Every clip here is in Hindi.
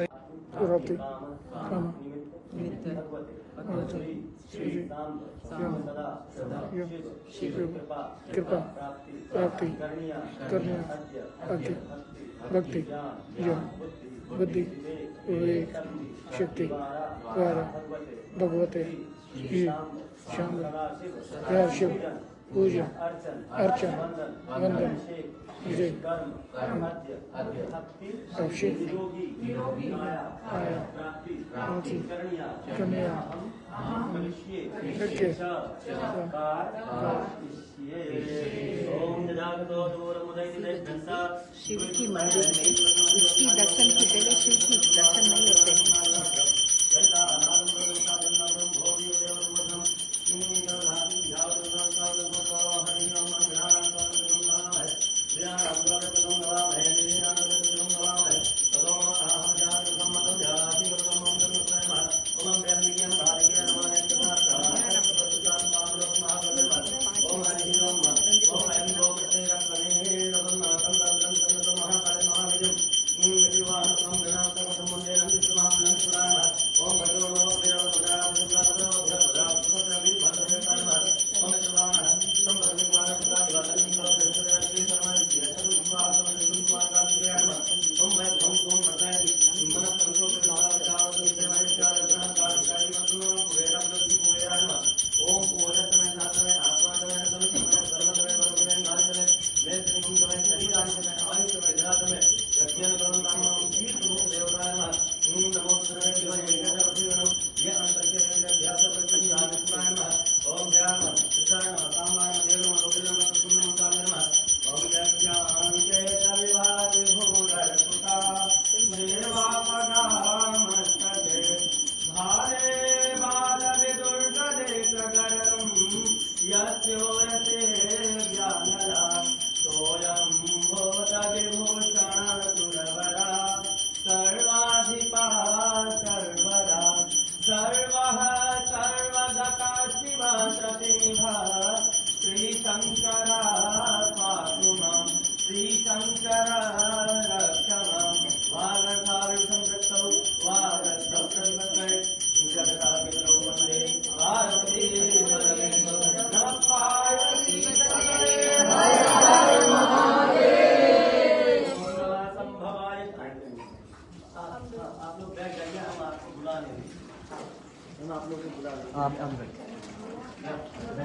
रति काम निमित्त श्री शिव कृपा प्राप्ति करने अति भक्ति ज्ञान बुद्धि विवेक शक्ति द्वारा भगवते श्री श्याम शिव पूजा अर्चन वंदन विजय अक्षय आया कन्या शक्य शिव की मंदिर में उसकी दर्शन के पहले शिव की दर्शन नहीं होते।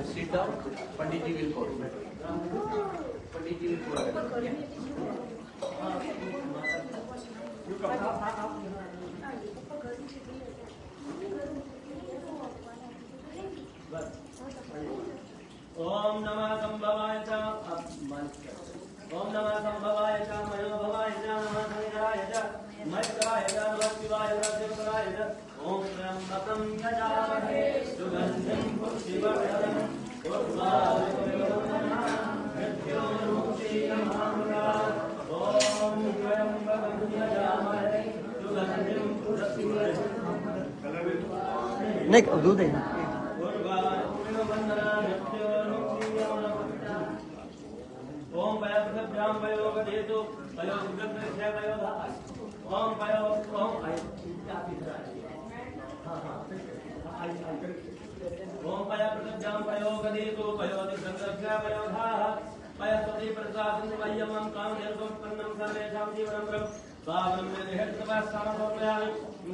Sit down. Pandit ji will call. Pandit ji will call. ओम नमः संभवाय च ओम नमः संभवाय च मयो भवाय च नमः शंकराय च मैत्राय च नमः शिवाय च शिवराय च ओम त्र्यंबकं यजामहे सुगंधिं पुष्टिवर्धनम् ओम त्र्यंबकं यजामहे सुगंधिं पुष्टिवर्धनम् नहीं दूध है ओम पयभ्याम पयोगदेतु पयोगद्रस्य पयोधा ओम पयो ओम ओम पयभ्याम पयोगदेतु पयोगद्रस्य पयोधा पयस्वती प्रसादं वयमं कामनिर्गोत्पन्नं सर्वेषां जीवनं ब्रह्म स्वावनं मेधेर्तवस्सामसोमयामि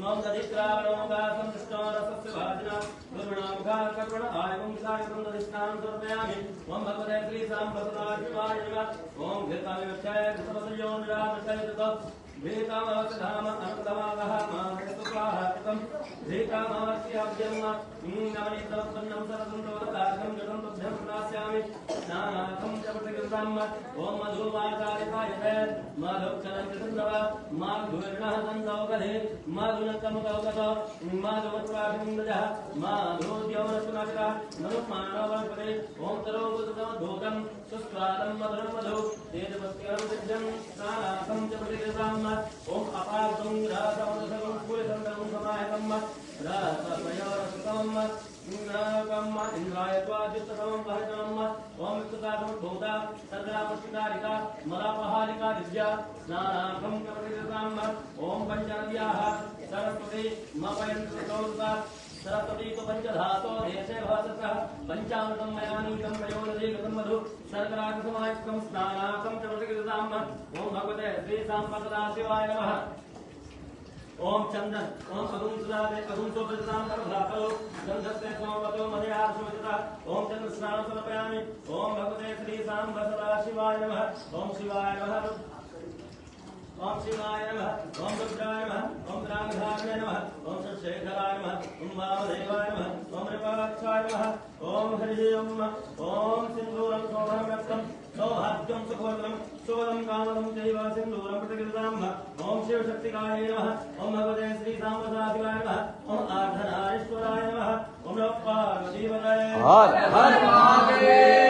ओम दधित्रावणोगासं कृष्णरसस्य भाजना दुर्गुणोगा कर्मण आयवंसाय ब्रह्मदिष्टां समर्पयामि ओम भगवते श्री सांबसुनाशिवाय नमः ओम घृताविवक्षाय कृष्णवदयो निरामृताय तत् भेकामवसधाम अनन्तमागः मानसुप्राहृतं भेकामवस्याभ्यं नवनीतवत्पन्नं सरसन्तोदतार्थं जगं तुभ्यं दास्यामि नानाथं च प्रतिकृतं ओम मधुवाचारिताय माधवचनं कृतन्दव माधुर्णः सन्तौकधे माधुनकमुकौकत माधवत्वाभिन्दजः माधोद्यमनसुनाशिता मनुमानवपदे ओम तरोगुतमधोकं सुस्वादं मधुरं मधु तेजपत्यं सिद्धं नानाथं च प्रतिकृतं ओम अपार्तं रासमदसं कुलसन्दं समाहितं रासमयोरसतं नाकं इंद्राय त्वादितसमं वहनं ओम युक्तासं भूता सर्वपुष्टिकारिका मलापहारिका दिव्या स्नानार्थं कवरिताम्ब ओम पंचनद्याः सरस्वती मपयन्तौर्ता सरस्वती तो पंचधातो देशे भवतः पंचामृतं मयानीकं प्रयोजयेकं मधु सर्कराकसमायुक्तं स्नानार्थं कवरिताम्ब ओम भगवते श्री सांपदाशिवाय नमः ओम चंदन ओम पदुम सुदाते पदुम सोपदाम परधातो गंधस्ते सोमवतो मधयार सुमिता ओम चंद्र स्नान समर्पयामि ओम भगवते श्री सांब सदाशिवाय नमः ओम शिवाय नमः ओम शिवाय नमः ओम रुद्राय नमः ओम रामधारणे नमः ओम शेखराय नमः ओम वामदेवाय नमः ओम रिपाक्षाय नमः ओम हरि ओम सिंदूरं शोभनं रक्तं सौभाग्यं सुखवरं सुवदं कामदं चैव सिंदूरं प्रतिकृतां ओम शिवशक्तिकाय नमः ओम भगवते श्री सांबदाशिवाय नमः ओम आर्धनारीश्वराय नमः ओम नमः पार्वतीपतये हर हर महादेव।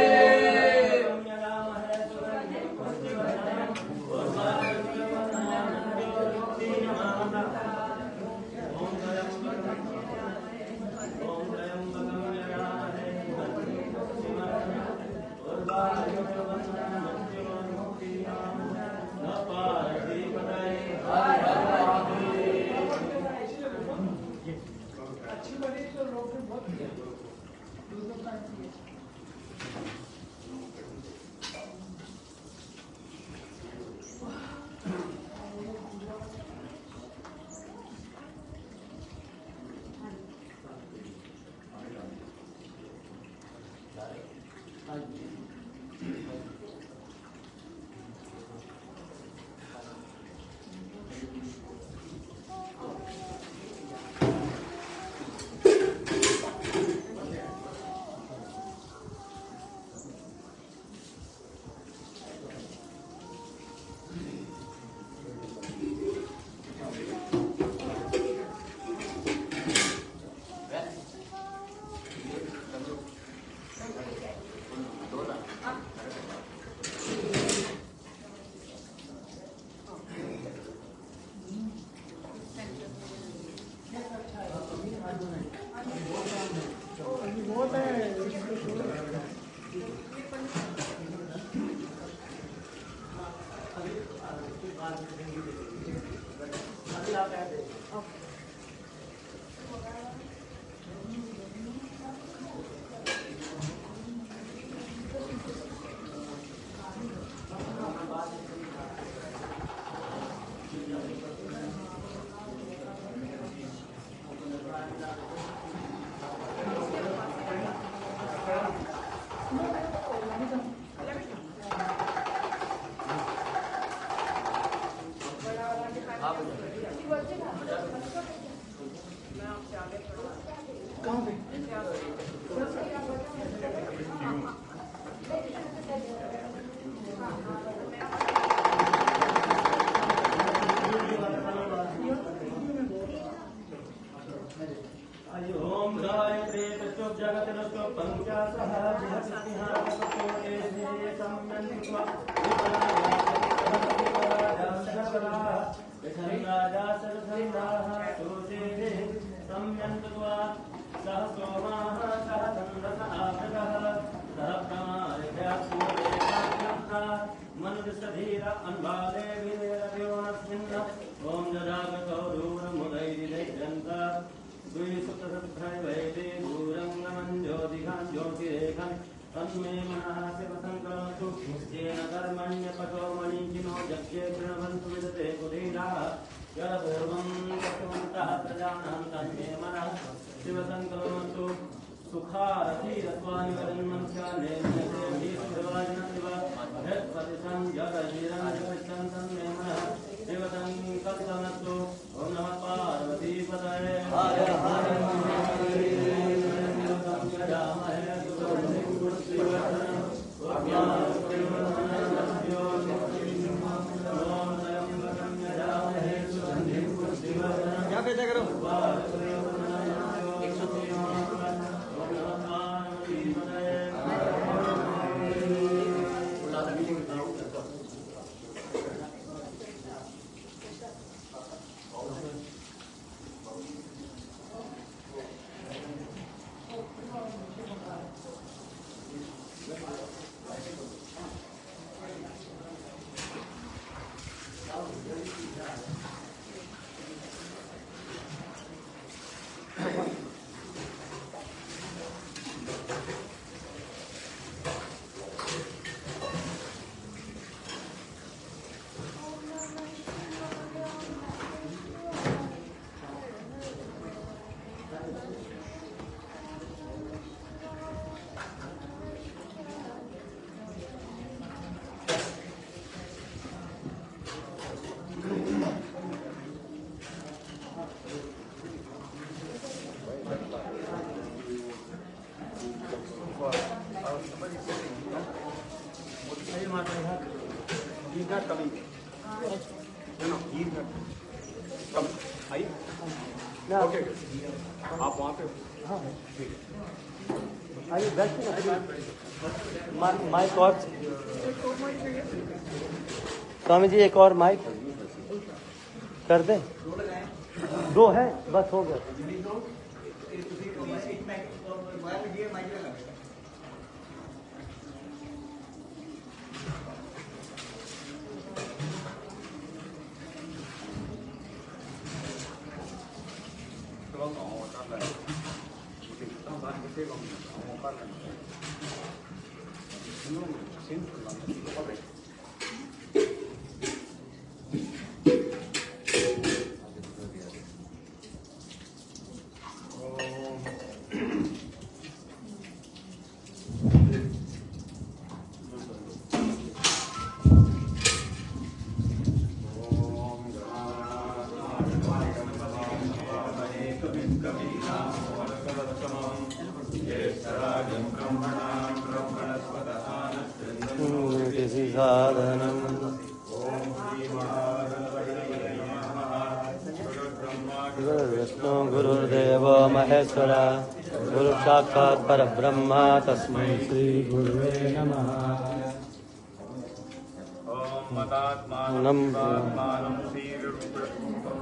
कभी कब आई ओके आप वहाँ पे हाँ आइए बैठिए माइक और स्वामी जी एक और माइक कर दें 2 है बस हो गया विष्णु गुरुर्देव महेश्वरा गुरु साक्षात् परब्रह्म तस्मै श्री गुरुवे नमः। मदात्मानं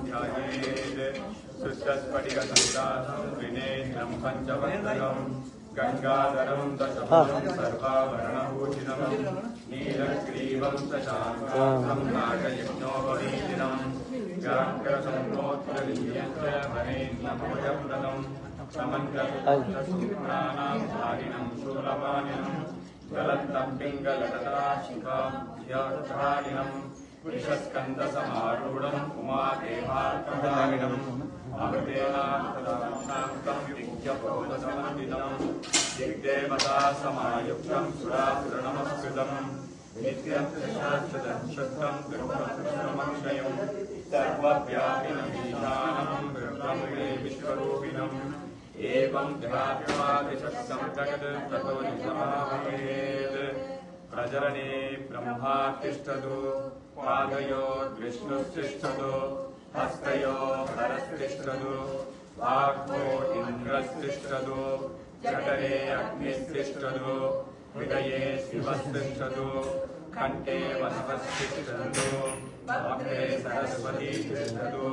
ध्यायेत् सुस्पटिकसङ्काशं त्रिनेत्रं पञ्चवक्त्रं गङ्गाधरं दशभुजं सर्वाभरणभूषितं नीलग्रीवं शशाङ्कां नागयज्ञोपवीतिनं व्याघ्रसम्मोत्रलिङ्गस्य वरेण्यमोजप्रदं समन्तसूत्राणां धारिणं शूलपाणिनं गलन्तं पिङ्गलगदा शिवाधिनं वृषस्कन्दसमारूढम् उमादेवार्कधारिणम् अमृतेनार्थदाशान्तं विज्ञपोदसमन्वितं दिग्देवता समायुक्तं सुरासुरनमस्कृतं नित्यं शाश्वतं दुर्गमक्षयं सर्वव्यापिनं ईशानं ब्रह्मणे विश्वरूपिणम् एवं ध्यात्वादिशक्तं जगत् ततो निसमाभवेत् प्रजरणे ब्रह्मा तिष्ठतु पादयो विष्णुस्तिष्ठतु हस्तयो हरस्तिष्ठतु वाक्को इन्द्रस्तिष्ठतु जठरे अग्निस्तिष्ठतु हृदये शिवस्तिष्ठतु कण्ठे वनवस्तिष्ठतु वक्रे सरस्वती तिष्ठतु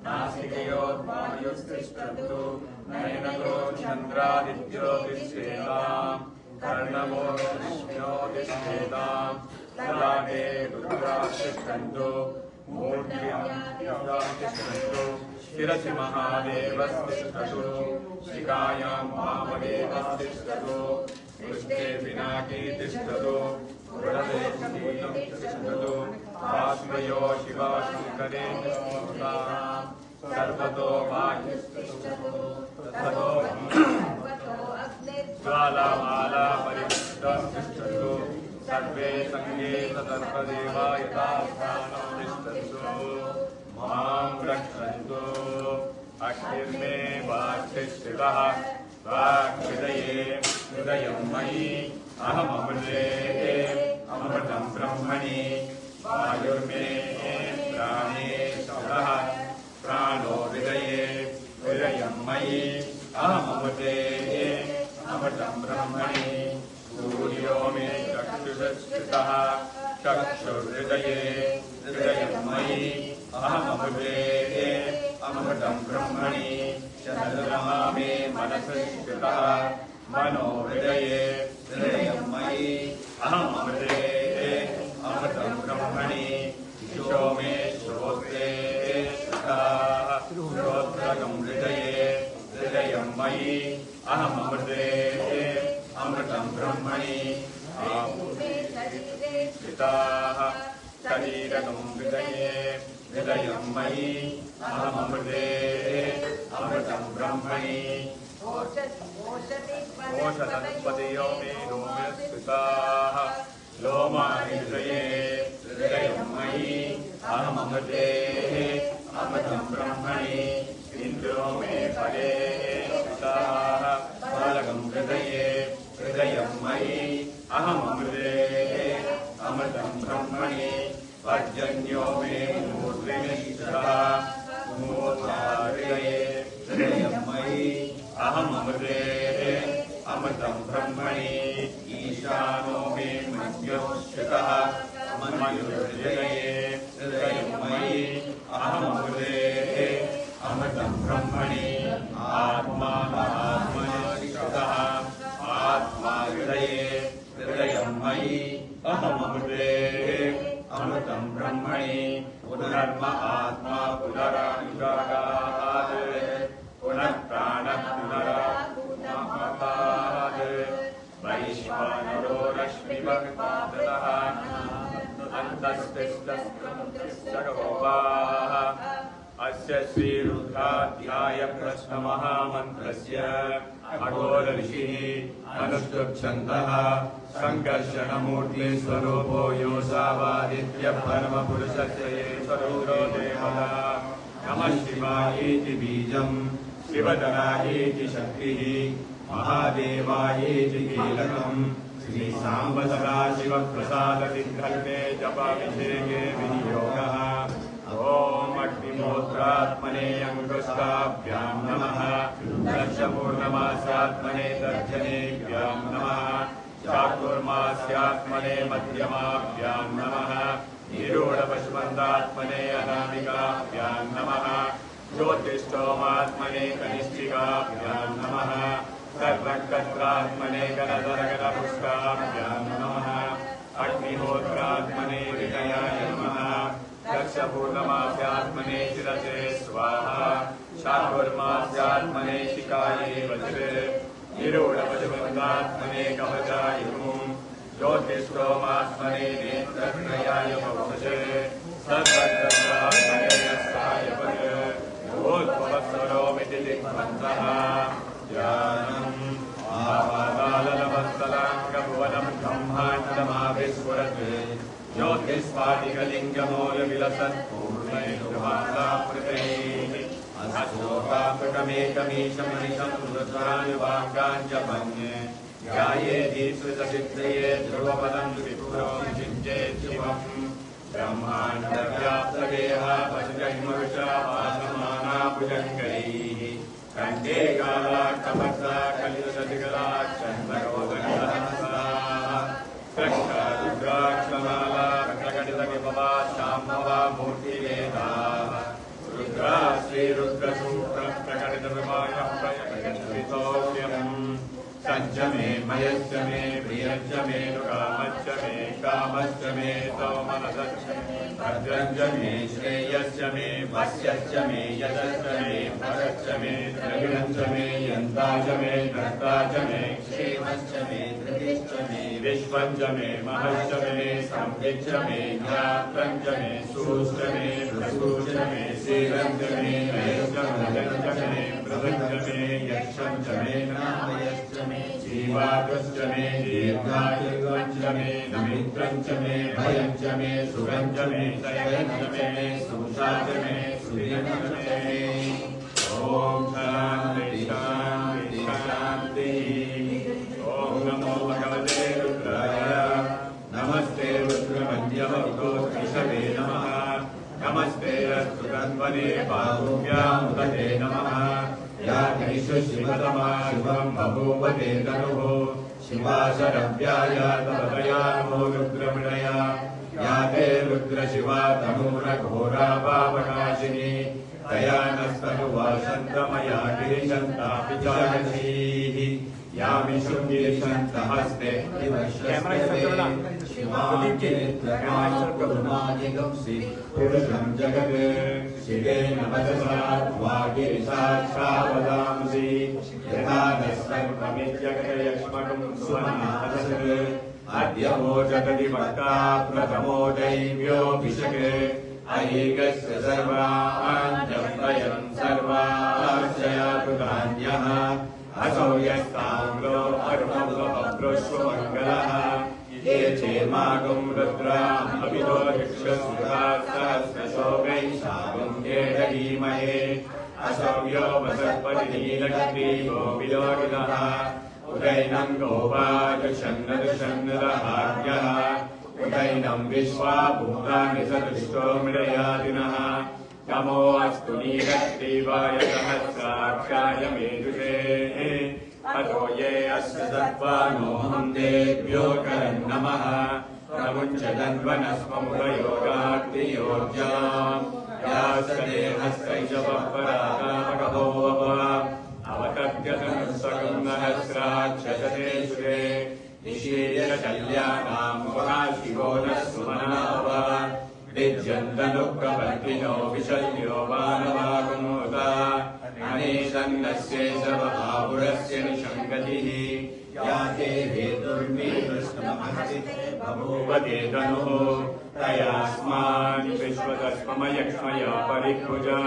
नासिकयो वायुस्तिष्ठतु नयनतो चन्द्रादित्यो तिष्ठेताम् कर्णवो विष्णो तिष्ठेताम् ललाटे रुद्रास्तिष्ठन्तु मूर्ध्यां तिष्ठन्तु शिरसि महादेवस्तिष्ठतु शिखायां वामदेवस्तिष्ठतु पृष्ठे पिनाकी तिष्ठतु पुरदे शीलं तिष्ठतु पार्श्वयो शिवशङ्करे तिष्ठताम् सर्वतो वायुस्तिष्ठतु ततो ज्वालामाला परिवृतं तिष्ठतु सर्वे सङ्गे सर्वदेवा यथास्थानं तिष्ठन्तु मां रक्षन्तु अग्निर्मे वाक्स्थितः वाक्हृदये हृदयं मयि अहममृते अमृतं ब्रह्मणि वायुर्मे प्राणे स्थितः प्राणो हृदये हृदयं मयि अहममृते अमृतं ब्रह्मणि सूर्यो मे चक्षुषस्थितः चक्षुर्हृदये हृदयं मयि अहममृते अमृतं ब्रह्मणि चन्द्रमा मे मनसि स्थितः मनो हृदये हृदयं मयि अहममृते अमृतं ब्रह्मणि दिशो मे श्रोत्रे स्थितः श्रोत्रकं हृदये हृदयं मयि अहममृते अमृतं ब्रह्मणि स्थिताः शरीरकं हृदये हृदयं मयि अहममृते अमृतं ब्रह्मणि ओषधत्पदयो मे लोमे स्थिताः लोमानि हृदये हृदयं मयि अहममृते अमृतं ब्रह्मणि इन्द्रो मे फले स्थिताः बालकं हृदये हृदयं मयि अहममृते अमृतं ब्रह्मणि अहममृते अमृतं ब्रह्मणि ईशानो मे मन्योश्चितः मन्युर्हृदये हृदयं मयि अहममृते अमृतं ब्रह्मणि आत्मा आत्मनिष्ठः आत्मा हृदये हृदयं मयि अहममृते अमृतं ब्रह्मणि पुनर्म आत्मा पुनरानुरागात् पुनः प्राणः पुनराभूतमहात् वैश्वानरो रश्मिवक्पादतः अन्तस्तिष्ठस्सर्वोपाः अस्य श्रीरुद्राध्याय प्रश्नमहामन्त्रस्य अघोर ऋषिः अनुष्टुप्छन्तः सङ्कर्षणमूर्ति स्वरूपो योऽसावादित्य परमपुरुषस्य ये स्वरूपो देवता नमः शिवायेति बीजम् शिवतरायेति शक्तिः महादेवायेति कीलकम् श्री सांब सदाशिवप्रसादसिद्धर्मे जपाभिषेके विनियोगः ओम अग्निहोत्रात्मने अंगुष्ठाभ्यां नमः दक्षपूर्णमास्यात्मने दर्शनेभ्यां नमः चातुर्मास्यात्मने मध्यमाभ्यां नमः निरूढपशुमन्दात्मने अनामिकाभ्यां नमः ज्योतिष्ठोमात्मने कनिष्ठिकाभ्यां नमः सर्वकत्रात्मने गणधरगणपुष्टाभ्यां नमः अग्निहोत्रात्मने विजयाय नमः दक्षपूर्णमास्यात्मने शिरसे स्वाहा चातुर्मास्यात्मने शिखाये वज्रे निरूढपशुबन्धात्मने कवचाय ज्योतिष्ठोमात्मने नेत्रत्रयाय पवसे सर्वकत्रात्मने यस्याय वज्रे भूत्वस्वरोमिति दिग्भन्तः ज्ञानम् आपातालनमस्तलाङ्गभुवनं ब्रह्माण्डमाविस्फुरत् ज्योतिस्फाटिकलिङ्गमोलविलसत्पूर्णैर्वासामृतैः अशोकामृतमेकमीशमनिशं रुद्रानुवाङ्गाञ्जपन्ये ध्यायेदीश्वरसिद्धये ध्रुवपदं विपुरो विचिञ्चेत् शिवम् ब्रह्माण्डव्याप्तदेह पशुजन्मविषा वासमाना भुजङ्गैः कण्ठे कालाक्षमसा कलितशतिकलाक्षन्दगोदगहंसा कृष्णरुद्राक्षमाला प्रकटितविभवा शाम्भवा मूर्तिवेदाः रुद्रा श्रीरुद्रसूत्र प्रकटितविभागः प्रकटितौक्यम् सञ्च मे मयश्च मे प्रियश्च मे कामश्च मे सौमनसश्च मे भद्रञ्च मे श्रेयश्च मे वस्यश्च मे यशश्च मे भरश्च मे द्रविणश्च मे यन्ताच मे कर्ताच मे क्षेमश्च मे धृतिश्च मे विश्वञ्च मे महश्च मे संविच्च मे ज्ञात्रञ्च मे सूश्च मे प्रसूश्च मे शीलञ्च मे नयश्च भजञ्च मे प्रभञ्च मे यक्षञ्च मे नामयश्च मे जीवाकृश्च मे दीर्घायुर्वञ्च मे नमित्रञ्च मे भयञ्च मे सुरञ्च मे शयञ्च मे सुषाच मे सूर्यञ्च मे ॐ शान्ति शान्ति शान्तिः ॐ नमो भगवते रुद्राय नमस्ते रुद्रमन्यवतोषवे नमः नमस्ते अस्तुतन्वने बाहुभ्यामुदते नमः या कैषु शिवतमा शिवं बभूवते तनुः शिवाशरव्याया तवदया नो रुद्रमृणया या ते रुद्रशिवा तनूरघोरा पावनाशिनी तया नस्तनुवासन्तमया गिरिशन्तापि चागसीः यामि शुङ्गिरिशन्तहस्ते शिवाङ्गिरित्रमादिगंसि पुरुषं जगत् शिवेन वचसा वागिरिसाक्षावदांसि यथा नः सर्वमित्यग्रयक्ष्मकं सुमनादसत् अद्य वोचतदिवक्ता प्रथमो दैव्योऽभिषक् अयेकस्य सर्वाञ्जप्रयं सर्वार्चया कृतान्यः असौ यस्ताम्रो अर्णवभ्रश्वमङ्गलः ये चेमागं रुद्रामभितो ऋक्षसुरासहस्रशोभैः येढीमहे असौ यो वसत्पतिनीलग्रीवो विलोकितः उदैनं गोपादुषन्नदुषन्नदहार्यः उदैनं विश्वा भूतानि सदृष्टो मृडयादिनः नमो अस्तु नीलग्रीवाय सहस्राक्षाय मेरुषे अतो ये अस्य सत्त्वानोऽहं तेभ्यो करं नमः प्रमुञ्चदन्वनस्वमुपयोगाग्नियोर्जाम् यास्तदेहस्तैजवपरागामगभो अवतप्यतनुस्वगं सहस्राक्षसते सुरे निशीर्यशल्यानां महाशिवो न सुमनाव दिज्यन्तनुप्रवर्तिनो विशल्यो मानवाकुमोदा अनेशन्नस्यैषवभापुरस्य निषङ्गतिः या ते हेतुर्विकृष्णमहस्तिते बभूवते तनुः तयास्मान् विश्वतस्मयक्ष्मया परिभुजा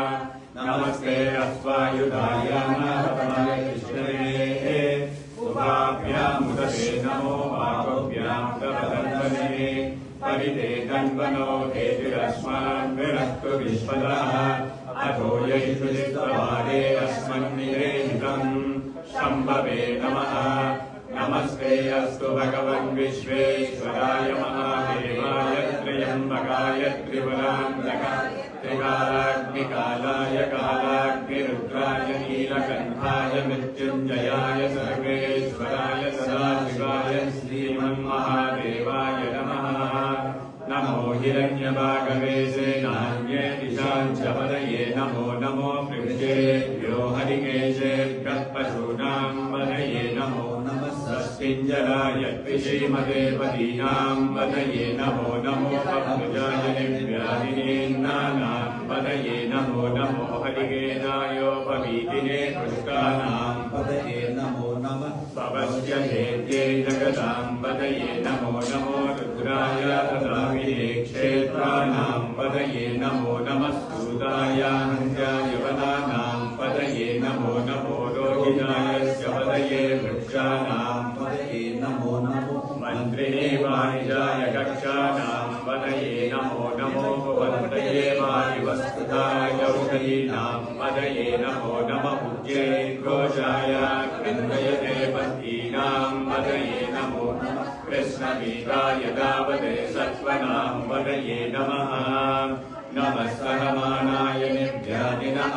नमस्ते अश्वायुधाय नारदाय विष्णवे उभाभ्यामुदते नमो वागोभ्यां तवदन्वने परिते तन्वनो हेतिरस्मान् विरक्तु विश्वतः अथो यैषु चित्तवारे अस्मन्निरेहितम् शम्भवे नमः नमस्ते अस्तु भगवन् विश्वेश्वराय महादेवाय त्र्यम्बकाय त्रिपुरान्तकाय त्रिकालाग्निकालाय कालाग्निरुद्राय नीलकण्ठाय मृत्युञ्जयाय सर्वेश्वराय सदाशिवाय श्रीमन्महादेवाय नमः नमो हिरण्यभागवे सेनान्ये दिशाञ्चपदये नमो नमो पृष्ठेभ्यो हरिकेशेभ्यः पशूनां वदये नमो नमः षष्ठिञ्जराय द्विषीमदेवदीनां वदये नमो नमो पद्मजाय निर्व्याधिनेन्नानां वदये नमो नमो हरिकेदायोपवीतिने पुष्टानां वदये नमो नमः पवस्य हेत्यै जगदां वदये नमो नमो रुद्राय तदाविने क्षेत्राणां वदये नमो नमः सूताय हन्त्याय वनानां वदये नमो नमो रोहिणाय वदये वृक्षाणां वदये नमो नमो मन्त्रिणे वाणिजाय कक्षाणां वदये नमो नमो भवन्तये वायुवस्कृताय औषधीनां वदये नमो नमः पूज्ये घोषाय कृन्दयते पत्नीनां वदये नमो नमः कृष्णवीराय दावते सत्त्वनां वदये नमः नमः सहमानाय निर्व्याधिनः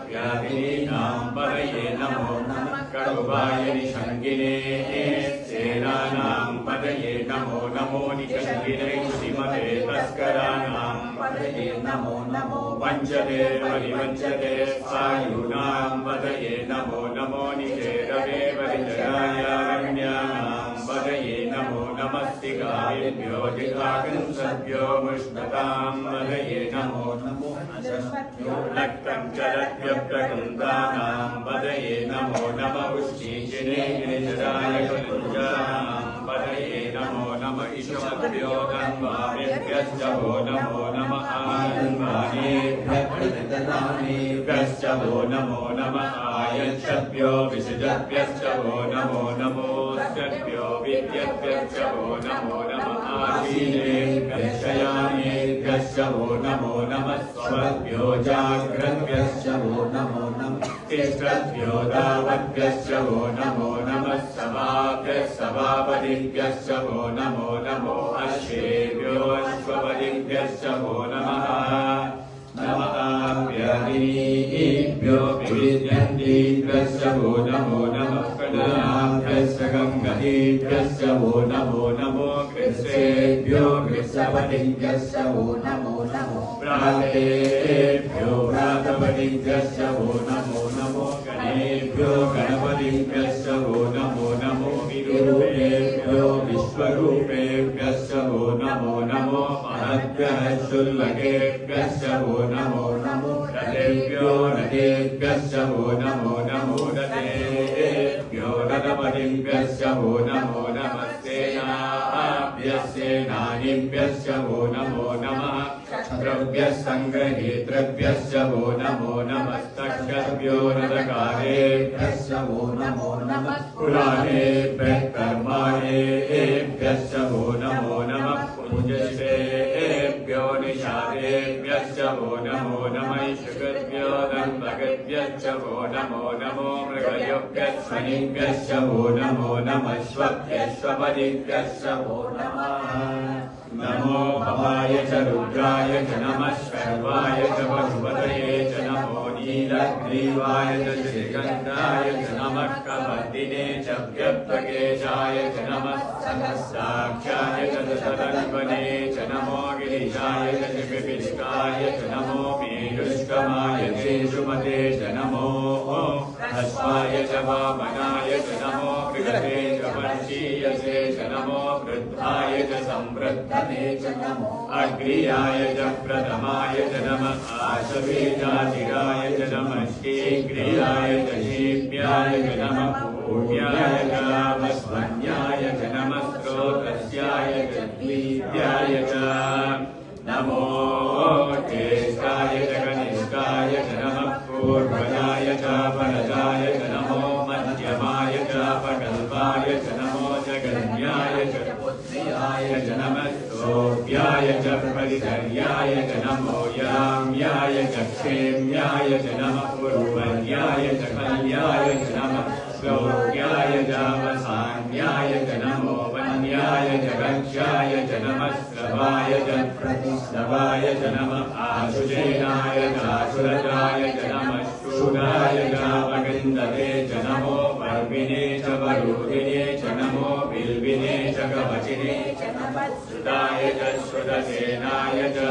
व्याधिनीनां वदये नमो नमः कटुवाय निषङ्गिने सेनानां वदये नमो नमो निषङ्गिने श्रीमते तस्कराणां वदये नमो नमो वञ्चते परिवञ्चते आयूनां वदये नमो नमो निषेदवे परिचराय रण्यानां वदये नमो नमस्तिकायेभ्यो जिघाकंसभ्यो मुष्णतां वदये नमो नमो रक्तं चरद्व्यप्रकृन्तानां वदये नमो नमः उष्णीशिने गिरिजराय कुलुञ्जानां वदये नमो नमः ईशमभ्यो धन्वामेभ्यश्च वो नमो नमः आनन्वानेभ्यः प्रतिददानेभ्यश्च वो नमो नमः आयच्छद्भ्यो विसृजद्भ्यश्च वो नमो नमोऽस्यद्भ्यो विद्यद्भ्यश्च वो नमो नमः आसीनेभ्यश्च यानेभ्यश्च वो नमो नमः स्वभ्यो जाग्रद्भ्यश्च वो नमो नमः तिष्ठद्भ्यो दावद्भ्यश्च वो नमो नमः सभाभ्यः सभापतिभ्यश्च वो नमो नमो अश्वेभ्यो अश्वपतिभ्यश्च वो नमः नमःभ्यो विविद्यन्तीभ्यश्च वो नमो नमः प्रदाभ्यश्च गङ्गतीभ्यश्च वो नमो नमो कृष्णेभ्यो कृष्णपतिभ्यश्च वो नमो नमो प्रातेभ्यो प्रातपतिभ्यश्च वो नमो नमो गणेभ्यो गणपतिभ्यश्च वो नमो नमो विरूपेभ्यो विश्वरूपेभ्यश्च वो नमो नमो महद्भ्यः शुल्लकेभ्यश्च वो नमो नमो रथेभ्यो रथेभ्यश्च वो नमो नमो रथेभ्यो रथपतिभ्यश्च वो नमो नमः सेनानीभ्यश्च वो नमो नमः द्रव्यसङ्ग्रहेतृभ्यश्च वो नमो नमस्तक्षभ्यो रथकारेभ्यश्च वो नमो नमः पुराणेभ्यः कर्माणेभ्यश्च वो नमो नमः पूजसेभ्यो निषादेभ्यश्च वो नमो नमः शुकर्भ्यो दन्वगे मृगेभ्यश्च वो नमो नमो मृगयोभ्यश्वनिभ्यश्च वो नमो नमश्वभ्यश्वपदिभ्यश्च वो नमः नमो भवाय च रुद्राय च नमः शर्वाय च पशुपतये च नमो नीलग्रीवाय च श्रीगन्धाय च नमः कपर्दिने च व्यक्तकेशाय च नमः सहस्राक्षाय च दशतन्वने च नमो गिरिशाय च पिपिलिकाय च नमो मेरुष्कमाय च सुमते च नमो हस्वाय च वामनाय च नमो कृते च वंशीयसे च नमो वृद्धाय च संवृद्धने च नमो अग्रियाय च प्रथमाय च नमः आशवेजातिराय च नमः शीघ्रियाय च शीभ्याय च नमः पूर्व्याय च वस्वन्याय च नमः स्रोतस्याय च द्वितीयाय च नमो ज्येष्ठाय च कनिष्ठाय च नमः पूर्वजाय च परजाय च नमो मध्यमाय च अपकल्पाय च नमो जगन्याय च पुत्र्याय च नमः सोऽप्याय च परिचर्याय च नमो याम्याय च क्षेम्याय च नमः पूर्वर्याय च कल्याय च नमः श्लोक्याय च वसान्याय च नमो वन्याय च गक्षाय च नमः श्रवाय च प्रतिश्रवाय च नमः आशुजेनाय च आशुरजाय च नमः शूराय च वगन्धते च नमो पर्विने च वरूधिने च नमो बिल्विने च कवचिने च नमः श्रुताय च श्रुतसेनाय च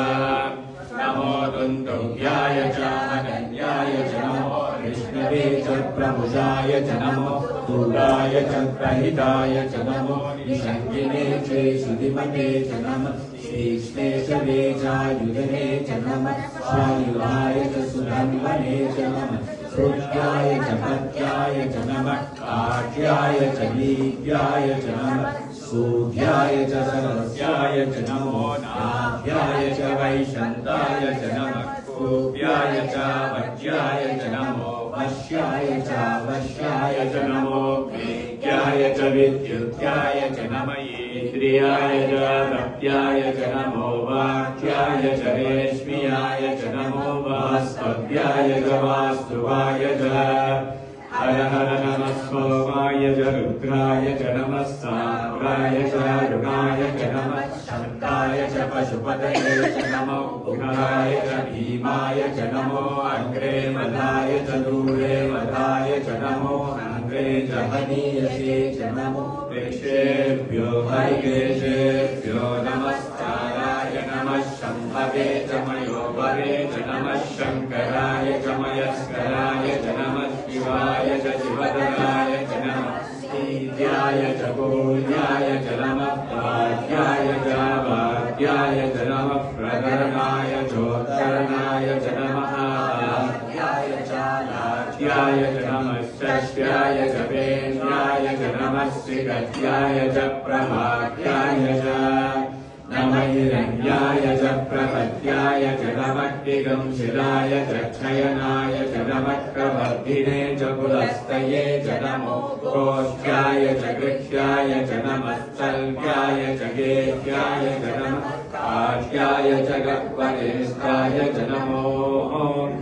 नमो दुन्दुभ्याय च अनन्याय च नमो विष्णवे च प्रभुजाय च नमो दूराय च प्रहिताय च नमो निषङ्गिने च श्रुतिमते च नमः श्रीष्णेशवे चायुधने च नमः स्वायुवाय च सुरन्वने च नमः श्रुत्याय च पत्याय च नमः काट्याय च लीप्याय च नमः सूर्याय च सरस्याय च नमो नाभ्याय च वैशन्ताय च नमः कोप्याय च वज्याय च नमो वश्याय च वश्याय च नमो वेद्याय च विद्युत्याय च नमः इन्द्रियाय च तप्याय च नमो वाक्याय च रेश्म्याय च नमो वास्पव्याय च वास्तुवाय च हर हर नमः सोमाय च रुद्राय च नमः साम्राय च रुणाय च नमः शन्ताय च पशुपतये च नमो उग्राय च भीमाय च नमो अग्रे मदाय च दूरे मदाय च नमो अग्रे च हनीयसे च नमो वृक्षेभ्यो हरिकेशेभ्यो नमस्काराय नमः शम्भवे च मयोभवे च नमः शङ्कराय च मयस्कराय च नमः शिवाय च शिवधराय च नमः ईद्याय च गोल्याय च नमः वाद्याय च वाद्याय च नमः प्रकरणाय चोत्तरणाय च नमः आद्याय च लाड्याय च नमः षष्ट्याय च वेद्याय च नमः श्रीगद्याय च प्रभाद्याय च नमः हिरण्याय च प्रपद्याय च नमः दिगंशिलाय च क्षयनाय च नमः प्रवर्धिने च कुलस्तये च नमो गोष्ठ्याय च गृह्याय च नमः स्थल्क्याय च गेह्याय च नमः काठ्याय च गह्वरेष्ठाय च नमो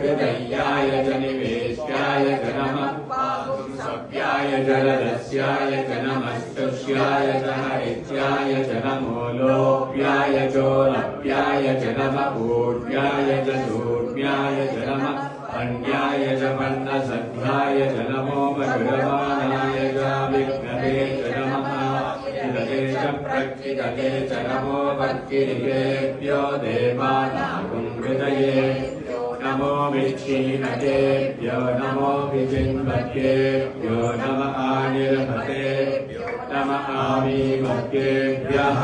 हृदयाय च निवेश्याय च नमः सव्याय च रदस्याय च नमः स्तुष्याय च हरित्याय च नमो लोप्याय चोलप्याय च नमः पूर्व्याय च दूर्व्याय च नमः अन्याय च पन्नसद्धाय च नमो मधुरमानाय च विघ्नते च नमः किलते च प्रक्षितते च नमो भक्तिरिकेभ्यो देवानागुं हृदये नमो विक्षीणकेभ्यो नमो विचिन्वकेभ्यो नमः आनिर्भतेभ्यो नमः आवीमकेभ्यः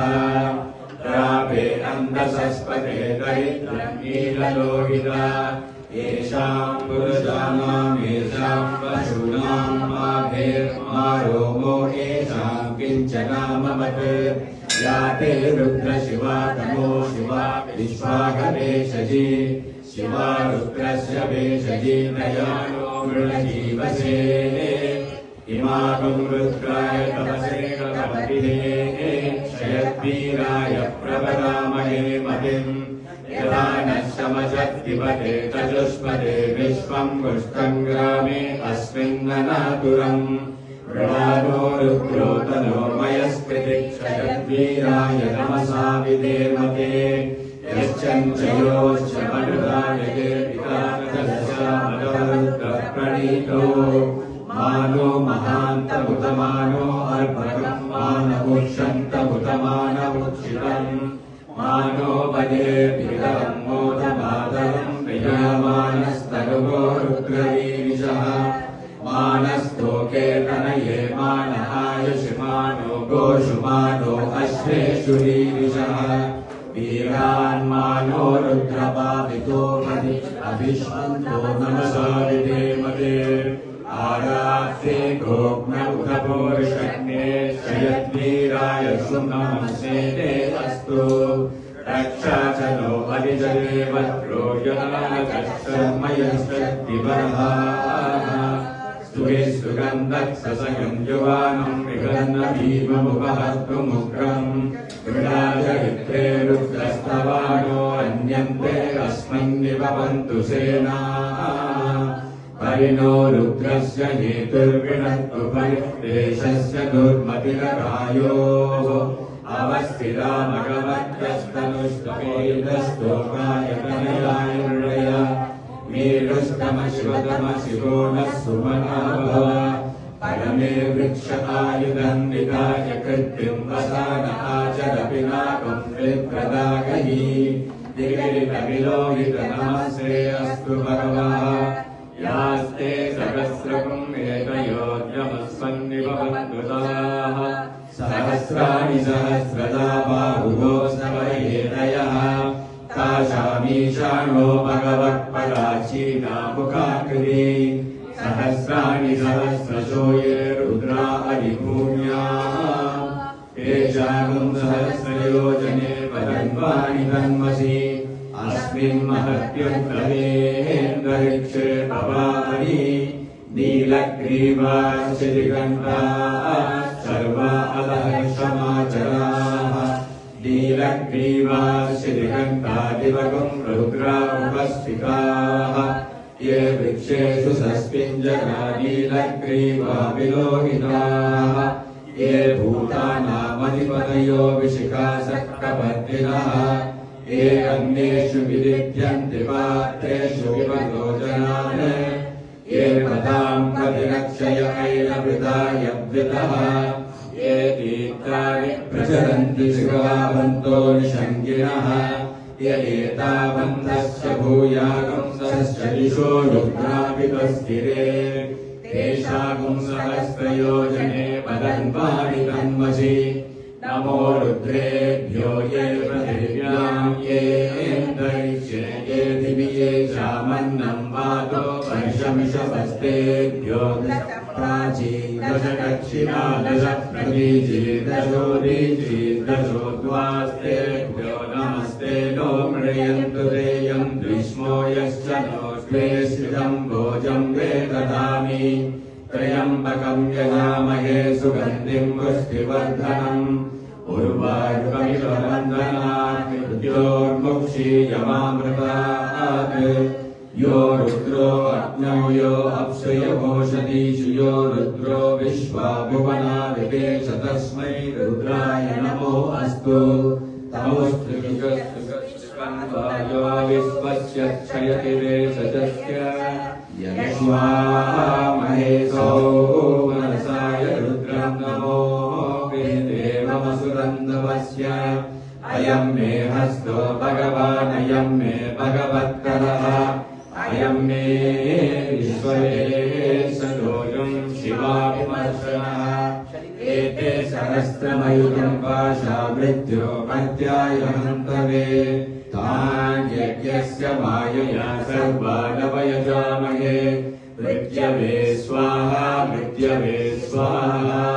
प्रापे अन्दसस्पते दरिद्रं नीललोहिता येषां पुरुषाणां येषां पशूनां माभेर्मारोमो येषां किञ्चनामवत् याते रुद्रशिवा तमो शिवा विश्वाघवेशजी शिवा रुद्रस्य वेशजी नयानो मृळजीवसे इमागं रुद्राय तपसे कपतिने क्षयद्वीराय प्रपदामहे मतिं यदा नश्य शमशक्तिपते चतुष्पदे विश्वम् पुष्टम् ग्रामे अस्मिन्ननातुरम् मृणानो रुद्रो तनो मयस्पृतिक्षयद्वीराय नमसा विधेमते यश्चञ्चयोश्च मनुरायते पितामदरुद्रप्रणीतो मानो महान्तमुतमानो अर्भकम् मानमुक्षन्तमुतमानमुक्षितम् मानो बले पितरम् मोदमातरम् प्रियमानस्तनुगो रुद्रवीरिशः मानस्तोके तनये मान आयुषमानो गोषुमानो अश्वेषु रीरिषः वीरान्मानो रुद्रपावितो मदि अभिष्मन्तो नमसा विधेमते आरात्रे गोग्न उदपोर्षण्ये शयद्वीराय सुनमस्ते अस्तु रक्षा च नो हरिजले वक्रो यनाचक्षर्मयश्चक्तिबर्हा स्तुवे सुगन्धत्ससयम् युवानम् विगन्न भीममुपहर्तुमुग्रम् मृडाचरित्रे रुद्रस्तवानो अन्यन्ते अस्मन्निवपन्तु सेना परिणो रुद्रस्य हेतुर्विणत्तु परिदेशस्य दुर्मतिरकायोः अवस्थिता भगवत्यस्तनुष्टमेधस्तोकाय तनयाय मृडय मेरुष्टमशिवतम शिवो नः सुमना भव परमे वृक्षायुधम् निधाय कृत्तिम् वसान आचरपि नाकम् विप्रदागहि दिगिरितविलोहित नमस्ते अस्तु भगवः यास्ते सहस्रकम् एतयोद्यमस्मन्निववन्दुताः सहस्राणि सहस्रदा बाहुवो सवयेदयः तासामीशानो भगवत्पराचीनामुखाकृति सहस्राणि सहस्रशो ये रुद्रा अधिभूम्या तेषाम् सहस्रयोजने वदन्वानि तन्मसि अस्मिन् महत्युत्तमेन्द्ररिक्षे भवानि नीलग्रीवा श्रीगण्डा सर्वा अलहर्षमाचराः नीलग्रीवा श्रीगण्डादिवगम् रुद्रा उपस्थिताः ये वृक्षेषु सस्मिञ्जना नीलग्रीवा विलोहिताः ये भूतानामधिपतयो विशिखासक्तवर्तिनः ये अन्येषु विदिध्यन्ति पात्रेषु विपदोजनान् ये पदाम् प्रतिरक्षय ऐलवृतायव्यतः ये तीर्थानि प्रचरन्ति शिखावन्तो निषङ्गिणः य एतावन्तस्य भूयागुंसश्च दिशो रुद्रापितस्थिरे तेषागुं सहस्रयोजने वदन्वानि तन्मसि नमो रुद्रेभ्यो ये पृथिव्याम् ये इन्द्ररिक्षे ये दिवि ये चामन्नम् वातो वर्षमिषवस्तेभ्यो दश प्राची दश दक्षिणा दश प्रतीची दशोदीची दशोद्वास्तेभ्यो नमस्ते नो मृयन्तु तेयम् द्विष्मो यश्च नो स्वे श्रितम् भोजम् वे ददामि त्र्यम्बकम् यजामहे सुगन्धिम् पुष्टिवर्धनम् उर्वारुकमिववन्दनात् मृत्योर्मुक्षीयमामृतात् यो रुद्रो अग्नौ यो अप्सुयवोषधीषु यो रुद्रो विश्वा भुवना विवेश तस्मै रुद्राय नमो अस्तु तमोऽस्तु विश्वस्य क्षयति वेशजस्य यश्वामहेशो मनसाय रुद्रम् नमो देवमसुरन्दवस्य अयम् मे हस्तो भगवान् अयम् मे भगवत्करः अयम् मे विश्वेशदोषम् शिवाभिमर्शनः एते सहस्रमयुतम् पाशा मृत्यो पत्याय हन्तवे तान् यज्ञस्य मायया सर्वानवयजामहे मृत्यवे स्वाहा मृत्यवे स्वाहा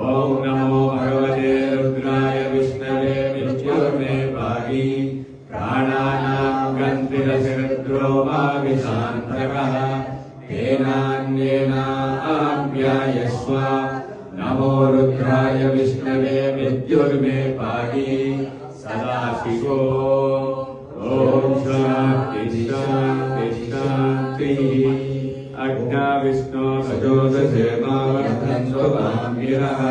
ॐ नमो भगवते रुद्राय विष्णवे मृत्युर्मे पाहि प्राणानाम् गन्तिरसिरुद्रो मा विशान्तकः तेनान्येनाप्यायस्व नमो रुद्राय विष्णवे मृत्युर्मे पाहि सदाशिवो ॐ अग्ना विष्णो सजोदसे मावधन्तो वामिरः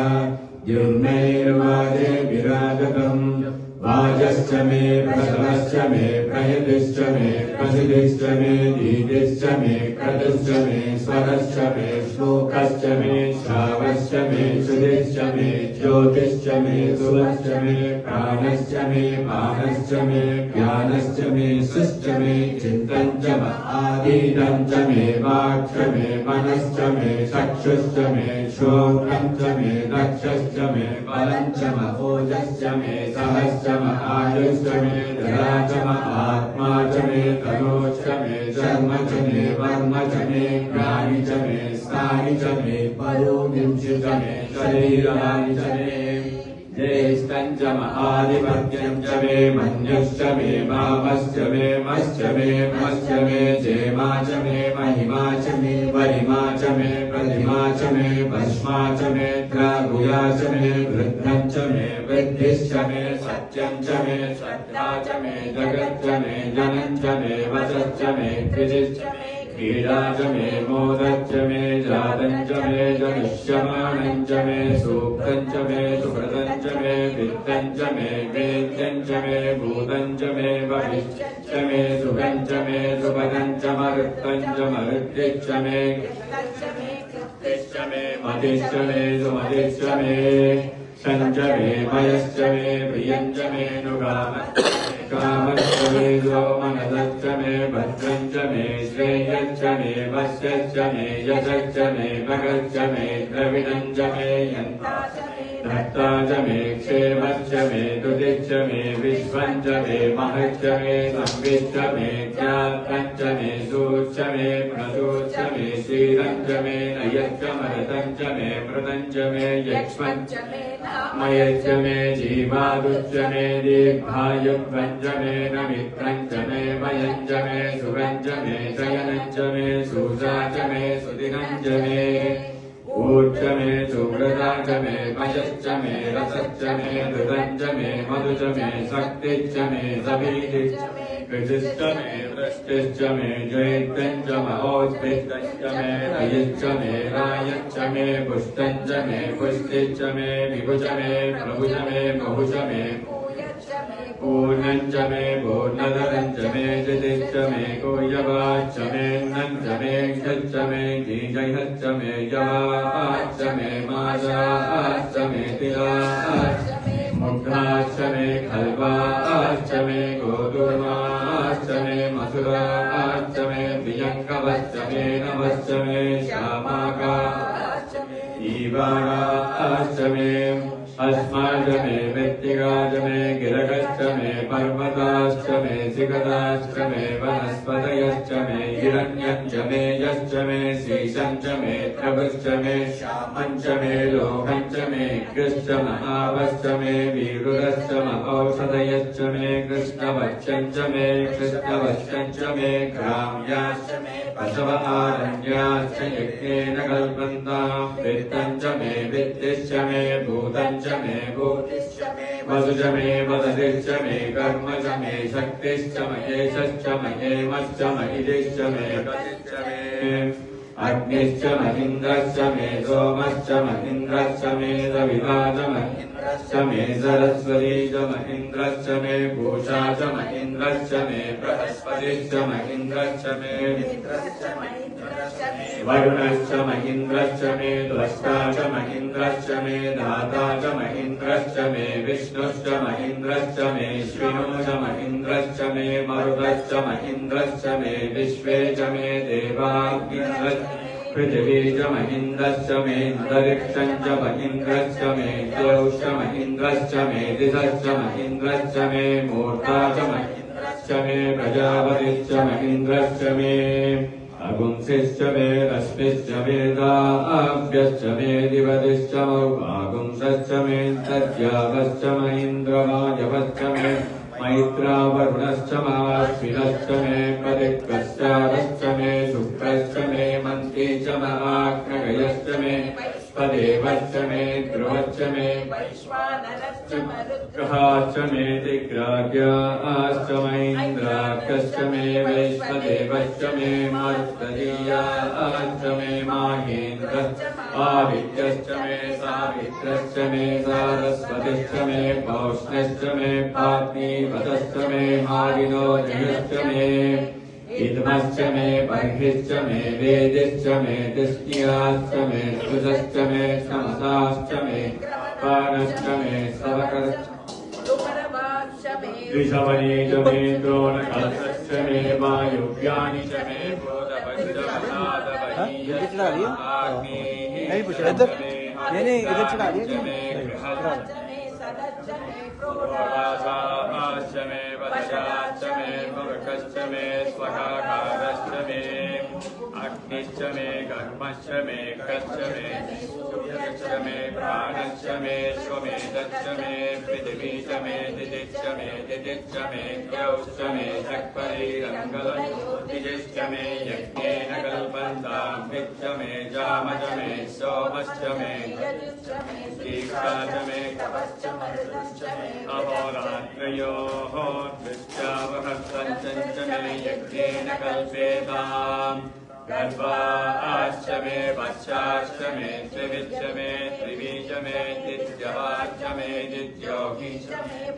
द्युम्नैर्वाजे विराजतम् वाजश्च मे प्रथमश्च मे प्रहितिश्च मे प्रसिद्धिश्च मे दीतिश्च मे क्रतुश्च मे स्वरश्च मे श्लोकश्च मे श्रावश्च मे श्रुतिश्च मे ज्योतिश्च मे सुवश्च मे प्राणश्च मे पानश्च मे ज्ञानश्च मे सुश्च मे चित्तं च आदीतं च मे वाक् च मे मनश्च मे चक्षुश्च मे श्रोत्रं च मे दक्षश्च मे बलं च ओजश्च मे सहश्च आयुश्च मे धरा च आत्मा च मे तनोश्च मे शर्म च मे वर्म च मे ज्ञानि च मे स्थानि च मे परोनिंशि च मे शरीराणि च मे ज्येष्ठं च आधिपत्यं च मे मन्युश्च मे वामश्च मे मश्च मे मश्च मे जेमा च मे महिमा च मे वरिमा च मे प्रतिमा च मे भस्मा च मे द्रागुया च मे वृद्धं च मे वृद्धिश्च मे सत्यं च मे श्रद्धा च मे जगच्च मे जनं च मे वचश्च मे कृतिश्च मे क्रीडा च मे मोदश्च मे जातं च मे जनिष्यमानं च मे सूक्तं च मे सुकृतं च मे वित्तं च मे वेद्यं च मे भूतं च मे भविष्यं च मे सुखं च मे सुपदं च मरुत्तं च मरुद्धिश्च मे कृतिश्च मे मतिश्च मे सुमतिश्च मे शं च मे मयश्च मे प्रियं च मे कामश्च मे सोमनसश्च मे भद्रं च मे श्रेयश्च मे वश्यश्च मे यशश्च मे भगश्च मे द्रविणं च मे धत्ता च मे क्षेमश्च मे तुतिश्च मे विश्वं च मे महश्च मे संविश्च मे ज्ञातं च मे सूच्च मे प्रसूच्च मे शीलं च मे नयश्च मरतं च मे मृतं च मे यक्ष्मं च मे मयश्च मे जीवादुश्च मे दीर्घायुग्वं च मे नमित्रं च मे वयं च मे सुगं च मे शयनं च मे सूषा च मे सुदिनं च मे ऊर्च मे सुव्रता च मे मयश्च मे रसश्च मे धृतं च मे मधु च मे शक्तिश्च मे सवीतिश्च मे कृतिश्च मे वृष्टिश्च मे जयितं च महोत्पिष्टश्च मे रयश्च मे रायश्च मे पुष्टं च मे पुष्टिश्च मे विभुच मे प्रभुच मे बहुच मे पूर्णं च मे पूर्णधरं च मे जितिश्च मे कुयवाच्च मे नं च मे क्षच्च मे जीजयश्च मे यवाच्च मे मासाच्च मे तिलाच्च मुग्धाश्च मे खल्वाच्च मे गोधूमाश्च मे मसुराच्च मे प्रियङ्कवश्च मे नवश्च मे श्यामाकाश्च मे ईवाराश्च मे अस्माश्च मे मृत्तिकाश्च मे गिरकश्च मे पर्वताश्च मे सिकताश्च मे वनस्पतयश्च मे हिरण्यं च मे यश्च मे शीशं च मे प्रभुश्च मे श्यामं च मे लोहं च मे कृश्च महावश्च मे वीरुरश्च महौषधयश्च मे कृष्णवक्षं च मे कृष्णवक्षं च मे ग्राम्याश्च मे पशव आरण्याश्च यज्ञेन कल्पन्तां वित्तं च मे वित्तिश्च मे भूतं च मे भूतिश्च मे वसु च मे वदतिश्च मे कर्म च मे शक्तिश्च महेशश्च महेमश्च महितिश्च मे गतिश्च मे अग्निश्च महीन्द्रश्च मे सोमश्च महीन्द्रश्च मे सविता च महीन्द्रश्च मे सरस्वती च महीन्द्रश्च मे पूषा च महीन्द्रश्च मे बृहस्पतिश्च महीन्द्रश्च मे वरुणश्च महीन्द्रश्च मे त्वष्टा च महीन्द्रश्च मे दाता च महीन्द्रश्च मे विष्णुश्च महीन्द्रश्च मे श्विनो च महीन्द्रश्च मे मरुतश्च महीन्द्रश्च मे विश्वे च मे देवाग्निन्द्रश्च पृथिवी च महीन्द्रश्च मे अन्तरिक्षं च महीन्द्रश्च मे द्यौश्च महीन्द्रश्च मे दिशश्च महीन्द्रश्च मे मूर्ता च महीन्द्रश्च मे प्रजापतिश्च महीन्द्रश्च मे अगुंसिश्च मे रश्मिश्च मे दाभ्यश्च मे दिवतिश्च मौभागुंसश्च मे तद्यावश्च महीन्द्रवायवश्च मे मैत्रावरुणश्च महाश्विनश्च मे पदिक्कश्चारश्च मे शुक्रश्च मे मन्त्री च महाग्नगयश्च मे विश्वदेवश्च मे ध्रुवश्च मे वैश्वानरश्च मरुत् ग्रहाश्च मे दिग्राज्याश्च महीन्द्राश्च मे वैश्वदेवश्च मे मरुत्तरीयाश्च मे माहेन्द्रश्च आदित्यश्च मे सावित्रश्च मे सारस्वतिश्च मे पौष्णश्च मे पात्नीवतश्च मे मारिनो जयश्च मे इदमश्च मे बर्हिश्च मे वेदिश्च मे दिष्ट्याश्च मे सुजश्च मे समसाश्च मे पानश्च मे सवकरश्च द्विशवनी च मे द्रोणकल्पश्च मे वायुव्यानि च मे पूर्वासाश्च मे वदशाश्च मे मरुकश्च मे स्वकाकारश्च मे अग्निश्च मे कर्मश्च मे कश्च मे सूर्यश्च मे प्राणश्च मे स्वमेधश्च मे पृथिवी च मे दिदिश्च मे दिदिश्च मे द्यौश्च मे चक्परिरङ्गलज्योतिश्च मे यज्ञेन कल्पन्ताम् विच्च मे जामच मे सोमश्च मे दीक्षा च मे अहोरात्रयोः दृष्ट्यावहस्तञ्च मे यज्ञेन कल्पेताम् गर्भाश्च मे वत्साश्च मे त्रिविश्च मे त्रिवीच मे दित्यवाच्च मे दित्योहि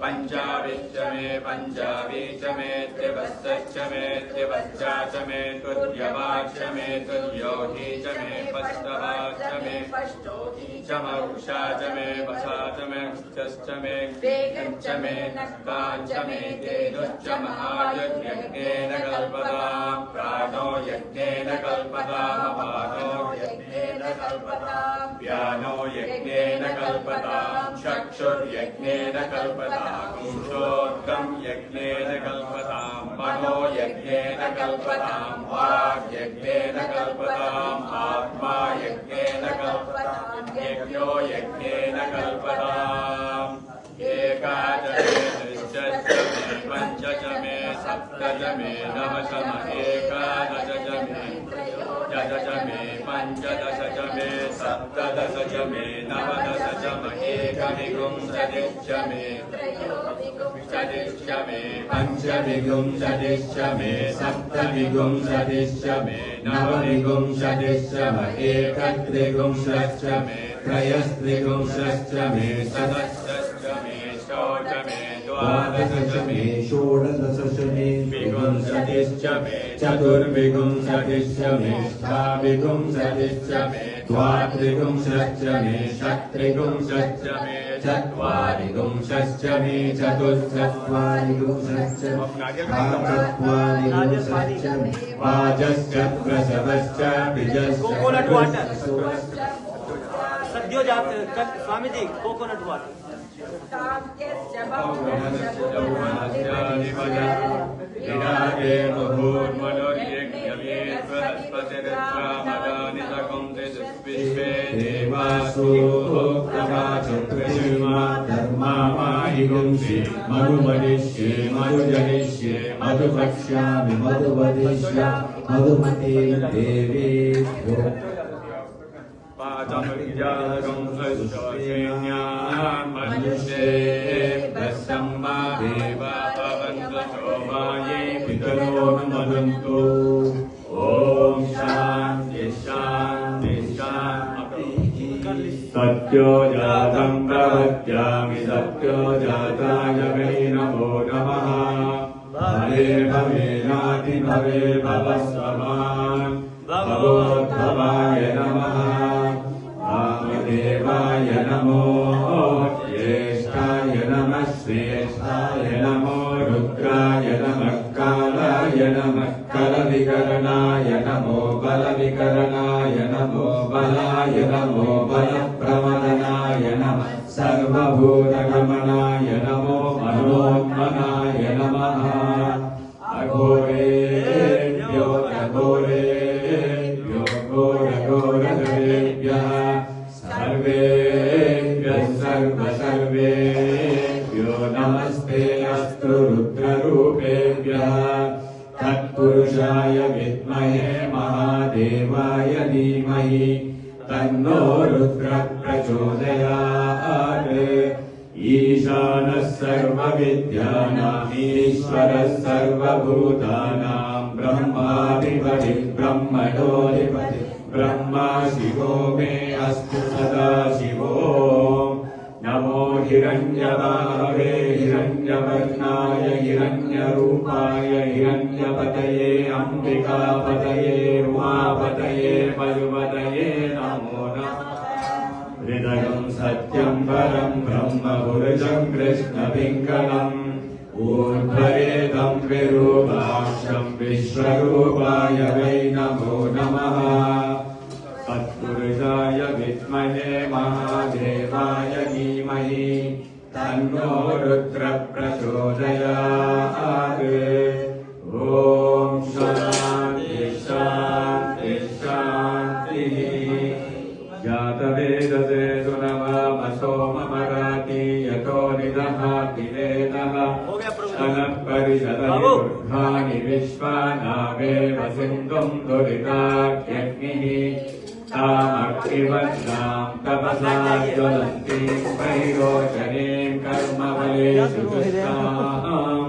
पञ्चाविश्च मे पञ्चावीच मे त्रिवत्सश्च मे त्रिवत्सा च मे तुर्यवाच्च मे तुर्योहि च मे पष्टवाच्च मे चमरुषा च मे वसा च मे च मे वेगञ्च मे नक्ताञ्च मे तेजुश्च महायज्ञेन कल्पताम् प्राणो यज्ञेन कल्पताम् अपानो यज्ञेन कल्पताम् व्यानो यज्ञेन कल्पताम् चक्षुर्यज्ञेन कल्पताम् श्रोत्रम् यज्ञेन कल्पताम् मनो यज्ञेन कल्पताम् वाक् यज्ञेन कल्पताम् आत्मा यज्ञेन कल्पताम् यज्ञो यज्ञेन कल्पताम् एकादश दश च मे पञ्च च मे सप्त च मे नव च मे एकादश च मे दश च मे पञ्चदश च मे सप्तदश च मे नवदश च मे एकविंशतिश्च मे त्रयोविंशतिश्च मे पञ्चविंशतिश्च मे सप्तविंशतिश्च मे नवविंशतिश्च मे एकत्रिंशश्च मे त्रयस्त्रिंशश्च मे सदस्यश्च मे षोडश मे द्वादश च मे षोडश च मे विंशतिश्च मे चतुर्विंशतिश्च मे षड्विंशतिश्च मे द्वात्रिंशश्च मे षट्त्रिंशश्च मे चत्वारिंशश्च मे चतुश्चत्वारिंशश्च पंचचत्वारिंशश्च मे पांचश्च प्रसवश्च बीजश्च सद्यो जाते स्वामी जी कोकोनट वाटर विरागे मुहूर्मनोर्यज्ञमे बृहस्पतिर्ब्राह्मणानि सकुंते विश्वे देवासु प्रभाचक्रिमा धर्मामाहिगुंसि मधुमदिष्ये मधुजनिष्ये मधुभक्ष्यामि मधुवदिष्यामि मधुमतीं देवी पाचमविद्यागं स्वस्येन्यान् मनुष्ये दशम्मा देवा भवन्तु शोभायै पितरो नमन्तु ॐ शान्ति शान्ति शान्तिः सत्यो जातं प्रवक्ष्यामि सत्यो जाताय वै नमो नमः भवे भवेनाति भवे भवस्वमान् भवोद्भवाय नमः वामदेवाय नमो ज्येष्ठाय नमः श्रेष्ठाय नमो रुद्राय नमः कालाय नमः कलविकरणाय नमो बलविकरणाय नमो बलाय नमो बलप्रमदनाय नमः सर्वभूतगमनाय नमो मनोन्मनाय नमः अघोरेभ्यो अघोरेभ्यो घोरघोरघोरेभ्यः सर्वेभ्यः सर्वेभ्यो नमस्ते अस्तु रुद्ररूपेभ्यः तत्पुरुषाय विद्महे महादेवाय धीमहि तन्नो रुद्रः प्रचोदयात् ईशानः सर्वविद्यानाम् ईश्वरः सर्वभूतानां ब्रह्माधिपतिः ब्रह्मणोऽधिपतिः ब्रह्मा शिवो मे अस्तु सदा शिवो नमो हिरण्यबाहवे हिरण्यवर्णाय हिरण्यरूपाय हिरण्यपतये अम्बिकापतये उमापतये पशुपतये नमो नमः हृदयं सत्यं परं ब्रह्म पुरुषं कृष्णपिङ्गलम् ऊर्ध्वरेदं विरूपाक्षं विश्वरूपाय वै नमो नमः तत्पुरुषाय विद्महे महादेवाय धीमहि तन्नो रुद्रः प्रचोदयात् ॐ शान्ति शान्ति शान्तिः जातवेदसे सुनवामसोममराति यतो निदहाति वेदः परिषदि विश्वानावेव सिन्धुं दुरिताख्यग्निः तामग्निवन्नां तपसा ज्वलन्तीं वैरोचनीं कर्मफलेषु दुष्टां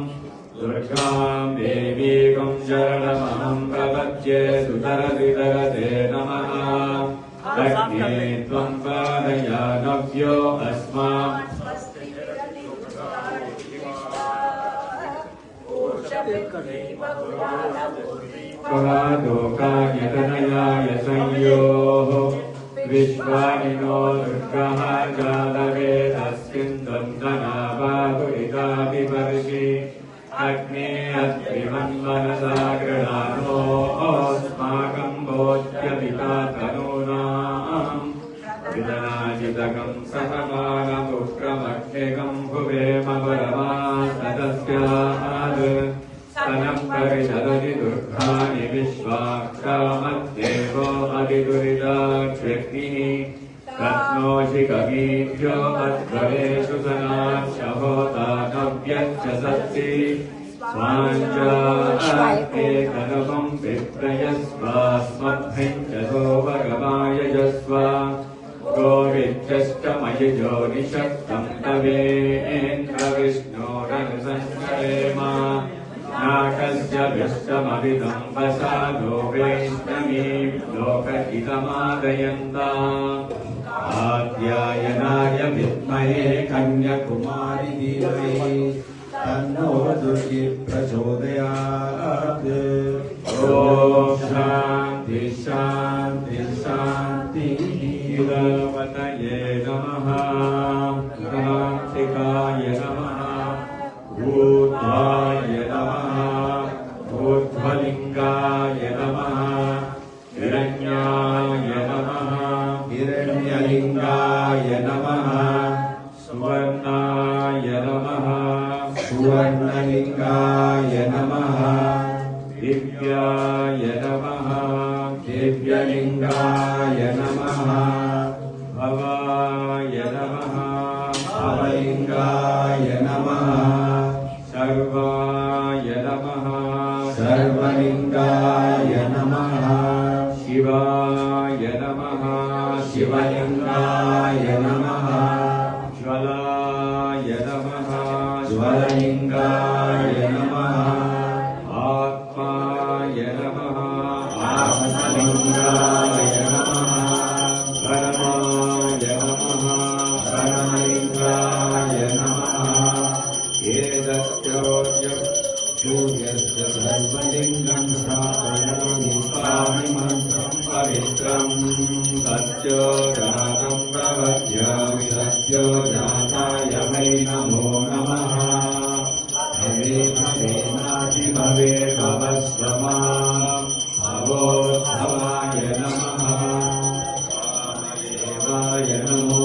दुर्गां देवीं शरणमहं प्रपद्ये सुतरतितरते नमः अग्ने त्वं पादयानव्यो अस्मान् लोकाय तनयाय संयोः विश्वानिनो दुर्गः जातवेदस्मिन्द्वन्दनावातुरिताभिवर्षि अग्ने अत्रिमन्मनसा गृहाणो अस्माकं भोज्यपिता तनूनाम् विदनाजितकं सहमानमुक्रमग्निकं भुवेम परमास्ततस्यात् स्तनं परिषदति दुर्गानि विश्वाक्रामद्देवो अधिदुरिताक्षग्निः रत्नोषि कवीभ्यो अध्वरेषु सनाशहोता नव्यच्च सत्सि स्वाञ्चात्ते तनुपं विप्रयस्वास्मभ्यं च सोपगमायजस्व गोवित्यष्टमयिजो निषक्तं तवेन्द्रविष्णोरनुसंकरेम नाकस्य विष्टमभिदं वसादो वैष्णवीं लोकहितमादयन्ताम् आद्यायनाय विद्महे कन्याकुमारी धीमहि तन्नो दुर्गी प्रचोदयात् ॐ शान्ति शान्ति शान्तिः गणपतये नमः गणाधिकाय नमः भूताय नमः ऊर्ध्वलिङ्गाय नमः हिरण्याय नमः हिरण्यलिङ्गाय नमः सुवर्णाय नमः सुवर्णलिङ्गाय नमः दिव्याय नमः दिव्यलिङ्गाय नमः भवाय नमः भवलिङ्गाय नमः सर्वाय नमः सर्वलिङ्गाय नमः शिवाय नमः शिवलिङ्गाय नमः ज्वलाय नमः ज्वललिङ्गाय नमः आत्माय नमः आत्मलिङ्गाय नमः परमाय नमः परमलिङ्गाय नमः सूर्यस्य सर्वलिङ्गं स्थापयामि स्वामि मन्त्रं पवित्रं सत्यो जातं प्रवद्यामि सत्यो जाताय वै नमो नमः भवे भवेनाति भवे भवस्वमा भवोद्भवाय नमः वामदेवाय नमो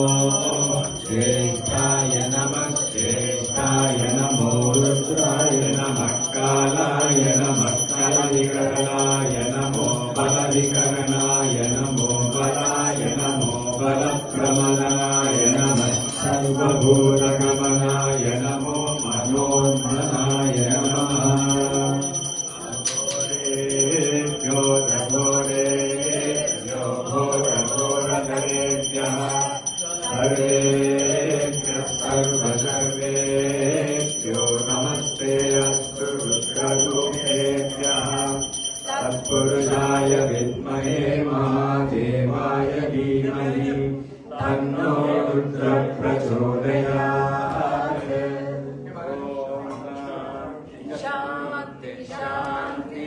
श्रेष्ठाय नमः श्रेष्ठाय नमो रुद्राय नमः कालाय नमः कलविकरणाय नमो बलविकरणाय नमो बलाय नमो बलप्रमदाय नमः सर्वभूतगमनाय नमो मनोन्मनाय नमः सर्वेभ्यः सर्वसर्वेभ्यो नमस्ते अस्तु रुद्ररूपेभ्यः तत्पुरुषाय विद्महे महादेवाय धीमहि तन्नो रुद्रः प्रचोदयात्। शांति शांति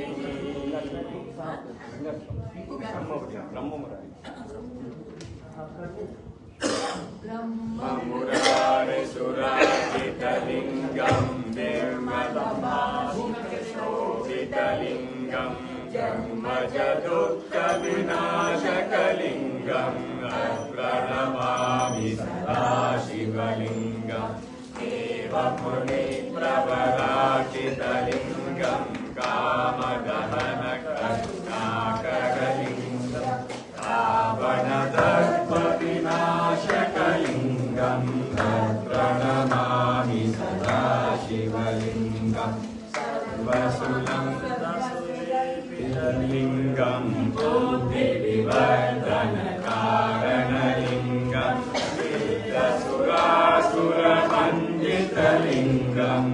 ब्रह्ममुरारिसुरार्चितलिङ्गं निर्मलमाशोभितलिङ्गं जन्मजदुःखविनाशकलिङ्गं प्रणमामि सदा शिवलिङ्गं देवमुनिप्रवराचितलिङ्गं कामदहनकरुणाकरलिङ्गं रावणदर्पविनाशकलिङ्गं प्रणमामि सदा शिवलिङ्गं सर्वसुललिङ्गं बुद्धिविवर्धनकारणलिङ्गं सिद्धसुरासुरवन्दितलिङ्गं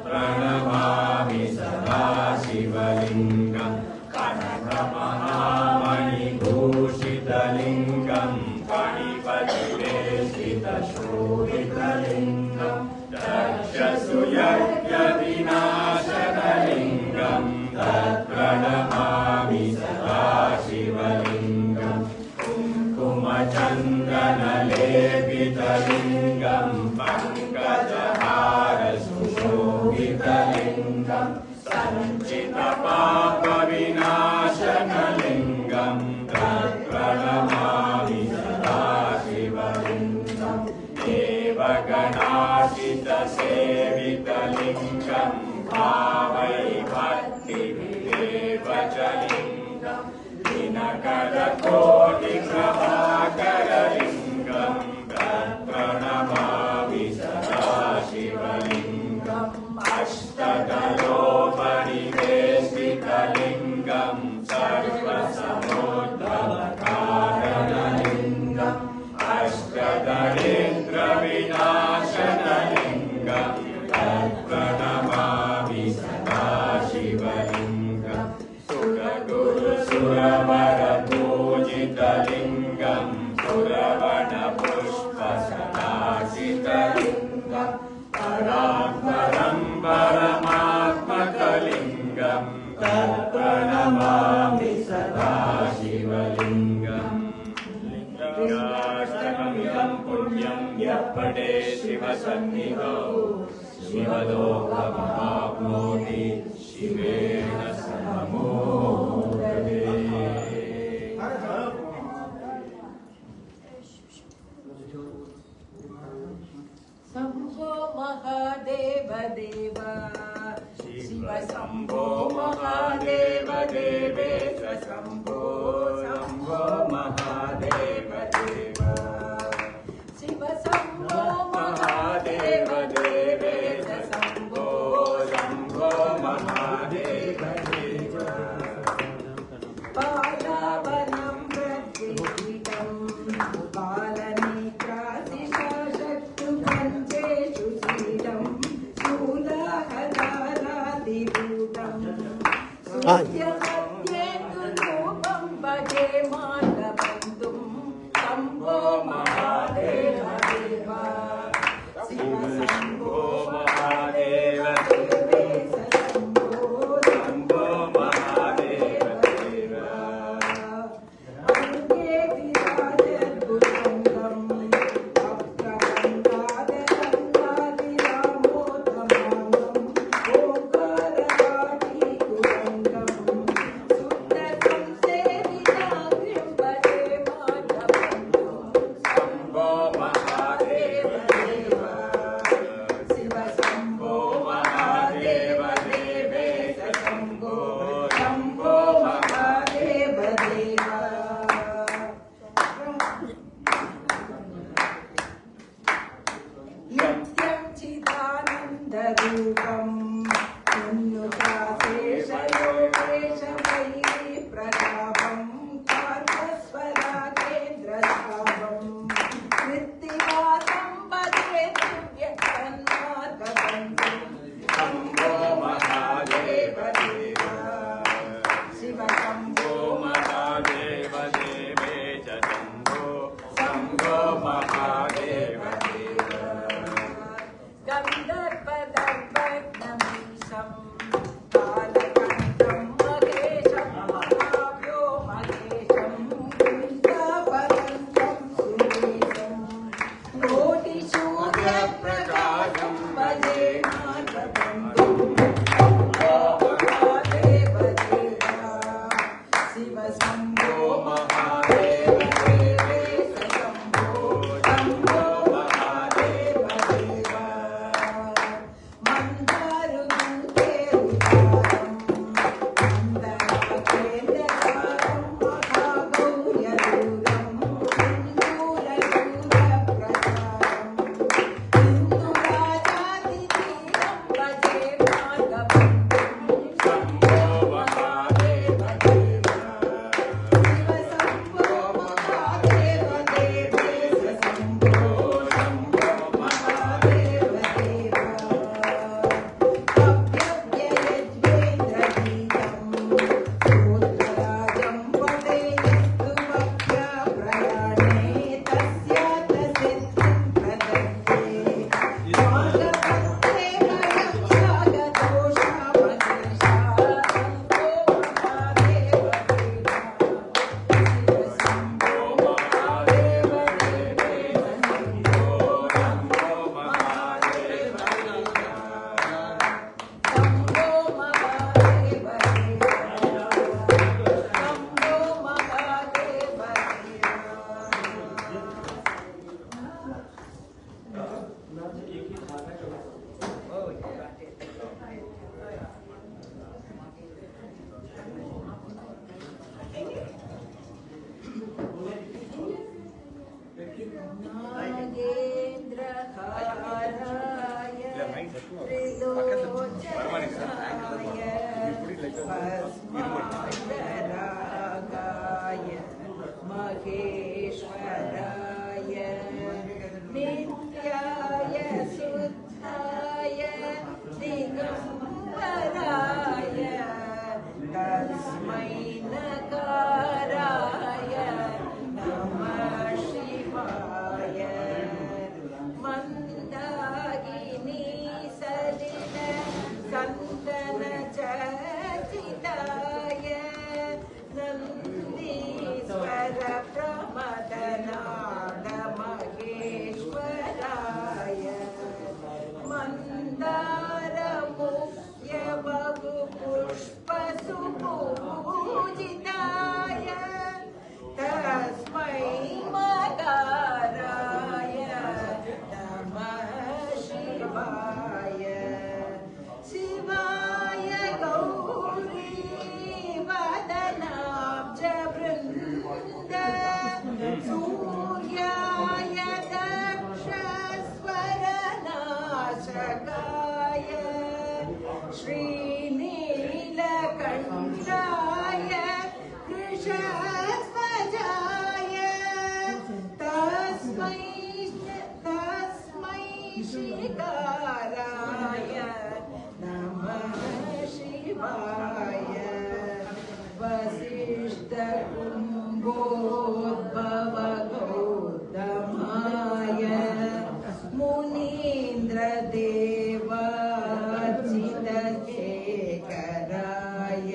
प्रणमामि सदा शिवलिङ्गं कनकमहामणिभूषितलिङ्गं फणिपतिवेशितशोभितलिङ्गं दक्षसुयज्ञविनाशनलिङ्गं तत्प्रणमामि सदा शिवलिङ्गं कुङ्कुमचन्दनलेपितलिङ्गं पङ्कजहारसुशोभितलिङ्गं सञ्चितपापविनाशनलिङ्गं तत्प्रणमामि सदा शिवलिङ्गं देवगणार्चितसेवितलिङ्गं भावै भक्तिविदेव च लिङ्गं दिनकरकोटिप्रभाकरलिङ्गं तत्प्रणमामि सदा शिवलिङ्गम् अष्टदलोपरिवेष्टितलिङ्गं सर्वसमुद्भवकारणलिङ्गम् अष्टदरिद्रविनाशनलिङ्गं तत्प्रणमामि सदा शिवलिङ्गं सुरगुरुसुरवरपूजितलिङ्गं सुरवणपुष्पसदाशितलिङ्गं परात्परं परमात्मकलिङ्गं तत्प्रणमामि सदा शिवलिङ्गम् लिङ्गाष्टकमिदं पुण्यं यः पठे शिवसन्निधौ शिवलोकमवाप्नोति शिवेन सममोदते। शंभो महादेव देव शिव शंभो महादेव देवेश शंभो शंभो महादेव देव शिव शंभो महादेव देवेश शंभो शंभो महादेव देव पादावनं प्रतीतं बालनेत्रादिशाशक्तुपञ्चेषु शीलं शूलहदारादिभूतं सूर्यमध्ये तु रूपं भजे माधवन्तुं शम्भो महादेव देव शिव शम्भो महादेव देवेश शम्भो शम्भो महादेव देव अंगे विराजद्भुजङ्गं वक्रगङ्गाधरङ्गादिरामोदमानं ओङ्कारकाटीकुरङ्गं शुद्धसंसेविताग्र्यं भस्मांतरागाय महेश्वराय नित्याय शुद्धाय दिगंबराय तस्मै नकाराय नमः शिवाय मंदाकिनी सलिल संतन चर्चिताय नंदीश्वर प्रमदनाद महेश्वराय मंदार मुख्य बहु पुष्प सुपूजिताय तस्मै मकाराय नमः शिवाय शिवाय गौरी वदनाब्ज वृन्द सूर्याय दक्ष स्वरनाशकाय श्रीनीलकण्ठाय वृषध्वजाय तस्मै शिकाराय नमः शिवाय वसिष्ठ कुम्भोद्भव गौतमाय मुनीन्द्र देवार्चित शेखराय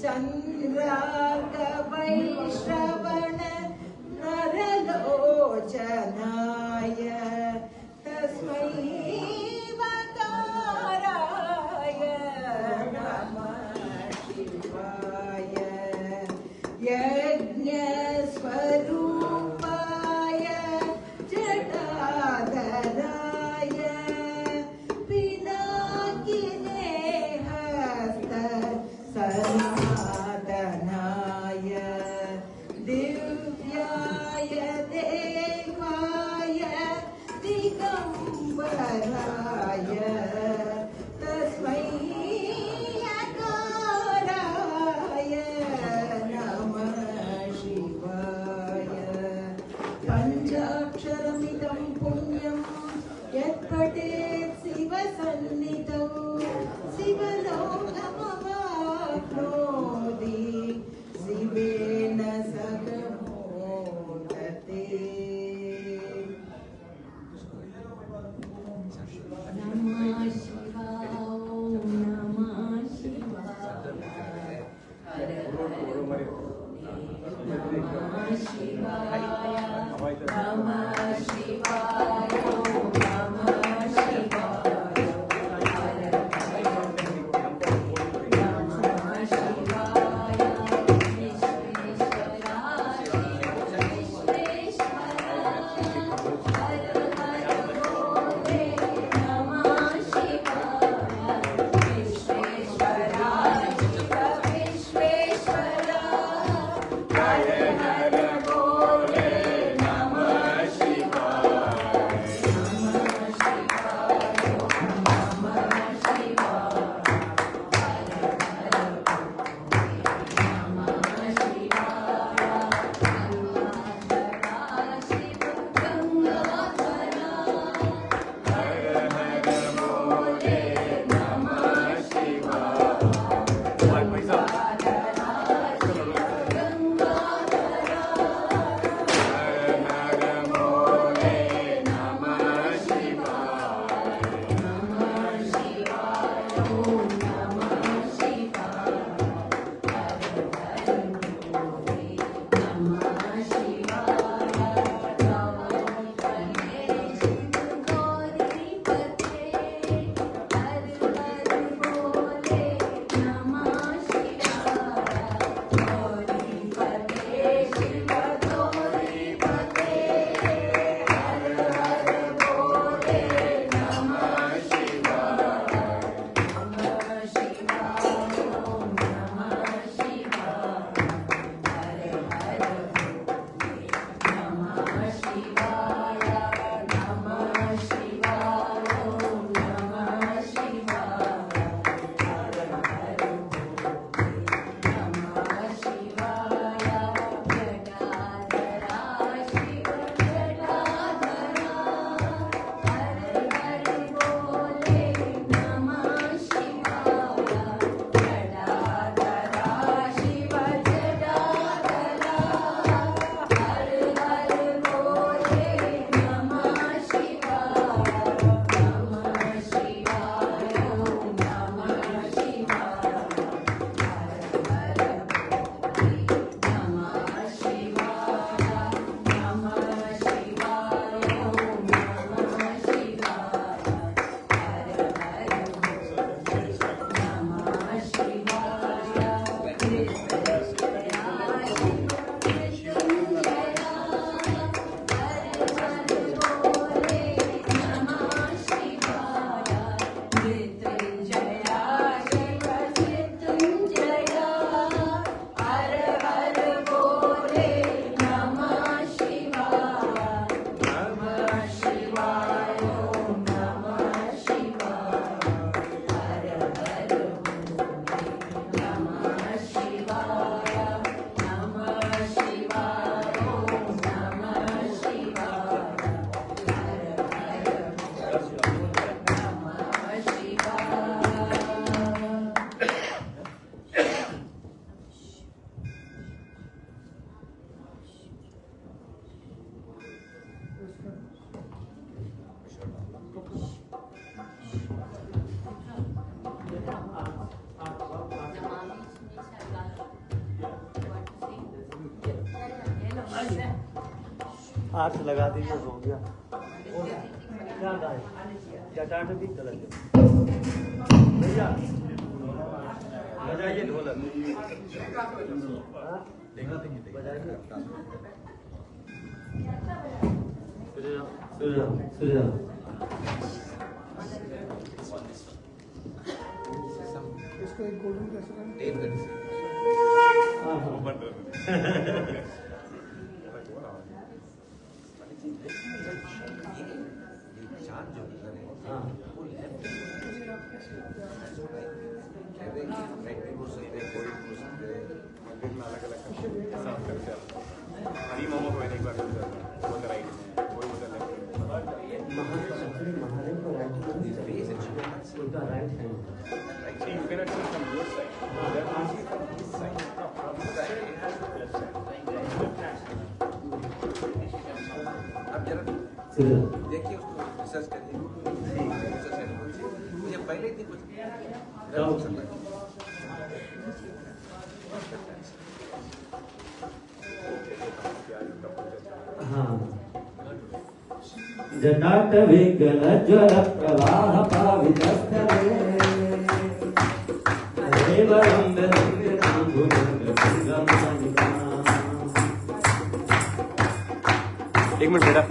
चन्द्रार्क वैश्रवण नरलोचनाय तस्मै वकाराय नमः शिवाय यज्ञस्वरूपाय जटाधराय पिनाकिने हस्त सनातनाय दिव्याय देवाय दिगंबराय तस्मै यकाराय नमः शिवाय पञ्चाक्षरमिदं पुण्यं यत्पठेत् शिवसन्निधौ शिवलोकमवाप्नोति शिवेन सह मोदते नमः शिवाय नमः शिवाय हर हर नमः शिवाय नमः शिवाय नमः शिवाय आठ लगा दीजिए हो गया। क्या गाय क्या टाट भी चल भैया बजाइए ढोलक। इसको एक गोल्डन कैसे हरी मोमो को मैंने एक बार वो राइट कोई बोलता See, you cannot see from your side. There are from this side. अब जरा देखिए उसको रिसर्च करिए मुझे पहले ही कुछ जटाटविगलज्वलप्रवाह पावितस्थले एक मिनट बेटा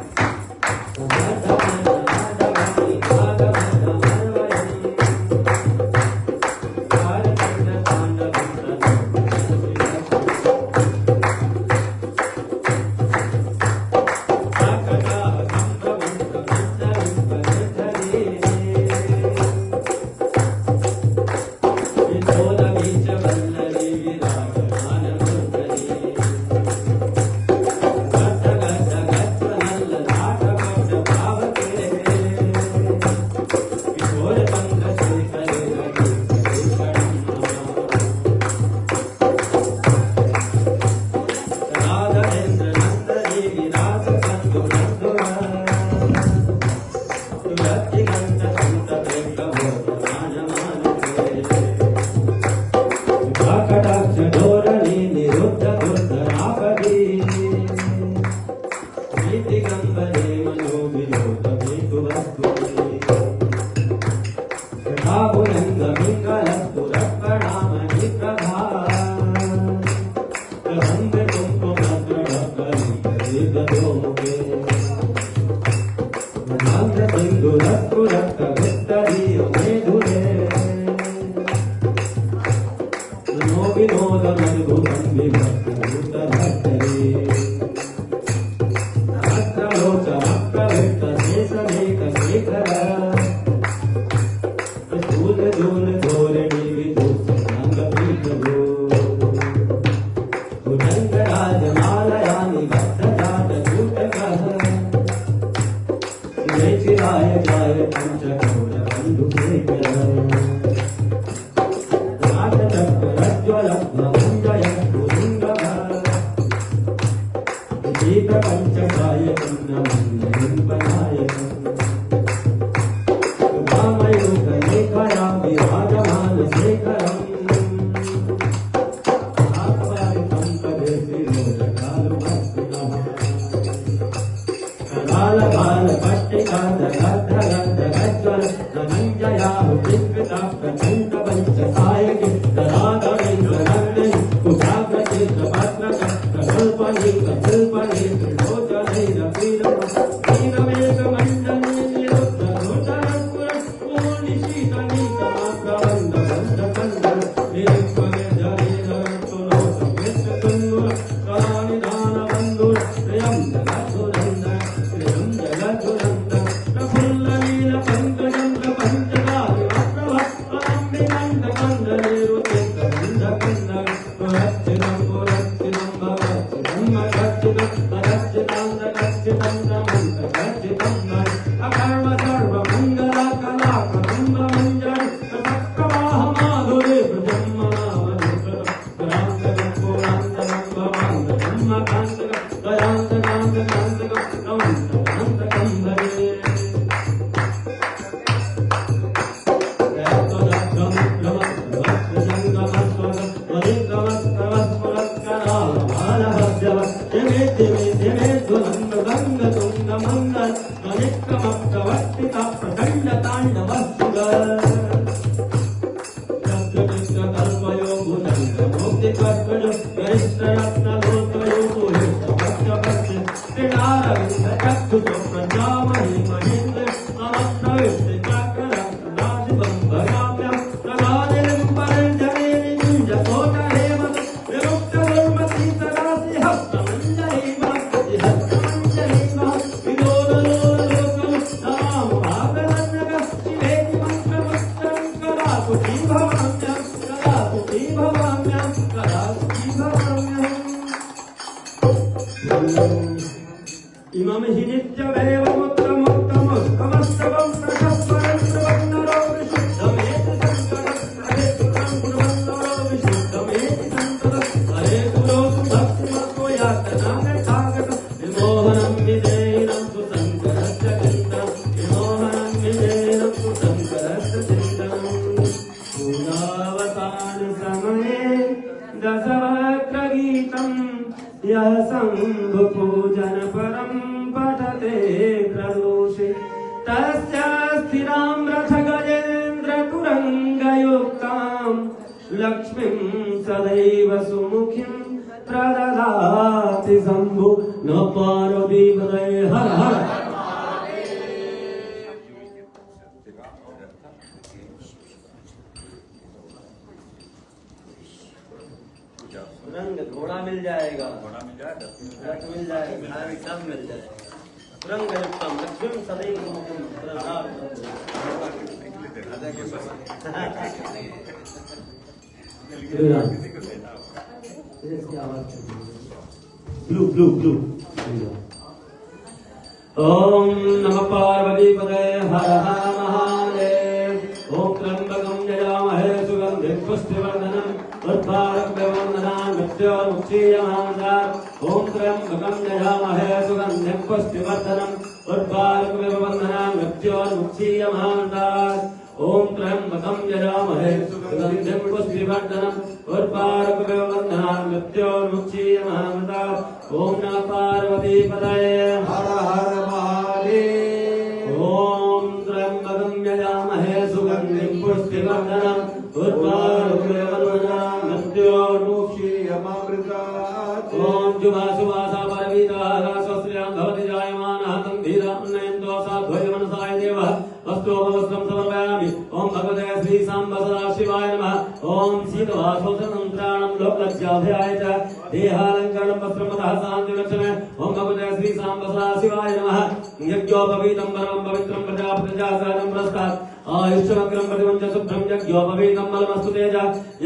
Jimmy धिमे धिमे धुनंग तुंग मंगल ध्वनिक्रमप्रवर्तिता प्रचंड तांडवस्तुगल कृष्ण कल्पयो भुजंग मुक्ति कर्कजो गरिष्ठ रत्न लोकयो पुहित भक्त भक्त त्रिनारविंद चक्षु प्रजामहि महेंद्र अमप्रविष्ट चक्र राशिवं भगाम्यं प्रगादिनं परञ्जनेनि कुञ्जकोटरेव विमुक्त दुर्मति सदासि हस्तमञ्जलेव हस्तमञ्जलेव विदोदलोलोकं नाम भागवन्नग शिवेति मन्त्रमुच्चं कदातु भवाम्यं कदातु भवाम्यं कदातु भवाम्यं इमं हि नित्यमेवमुत्तमोत्तमोत्तमस्तवं प्रशस्वरं सुवर्णरो विशुद्धमेति संकटं कुर्वन्नरो विशुद्धमेति संकटं हरे गुरोसु भक्तिमतो यातनागतागत विमोहनं विजयनं सुसंकरस्य चिन्तं विमोहनं विजयनं सुसंकरस्य चिन्तं पूजावसान समये दशवक्त्रगीतं यः शम्भुपूजन परं पठते प्रदोषे तस्य स्थिरां रथगजेन्द्रतुरङ्गयुक्तां लक्ष्मीं सदैव सुमुखीं प्रददाति शम्भु न पार्वतीपतये हर हर रंग घोड़ा मिल जाएगा, रथ मिल जाएगा, सब मिल जाएगा। रंग युक्तम लक्ष्मी सदैव मुखम ब्लू ब्लू ब्लू ओम नमः पार्वती पतये हर हर महादेव ओम त्र्यंबकं यजामहे सुगंधिं पुष्टिवर्धनम् उर्वारुकवन्दनान् मृत्योर्मुक्षीयमामृतात् ओम त्र्यंबकं यजामहे सुगंधिं पुष्टिवर्धनम् उर्वारुकवन्दनान् मृत्योर्मुक्षीयमामृतात् ओम त्र्यंबकं यजामहे सुगंधिं पुष्टिवर्धनम् उर्वारुकवन्दनान् मृत्योर्मुक्षीयमामृतात् ओम नमः पार्वती पतये हर हर महादेव ओम त्र्यंबकं यजामहे सुगंधिं पुष्टिवर्धनम् उर्वारुकवन्दनान् मृत्योर्मुक्षीयमामृतात् ओम जुभासुभासा परवीताः स्वस्त्रियां भवति जायमानः तं धीरान्नयन्तो साध्वय मनसाय देवः वस्त्रोपवस्त्रं समर्पयामि ओम भगवते श्री सांब सदाशिवाय नमः ओम शीतवासोत्रमन्त्राणं लोकलज्जाभयाय च देहालङ्करणं वस्त्रमतः शान्तिलक्षणे ओम भगवते श्री सांब सदाशिवाय नमः यज्ञोपवीतं परमं पवित्रं प्रजापतिजासानं प्रस्तात् आयुष्यमग्रं प्रतिवञ्च शुभ्रं यज्ञोपवीतं बलमस्तु तेज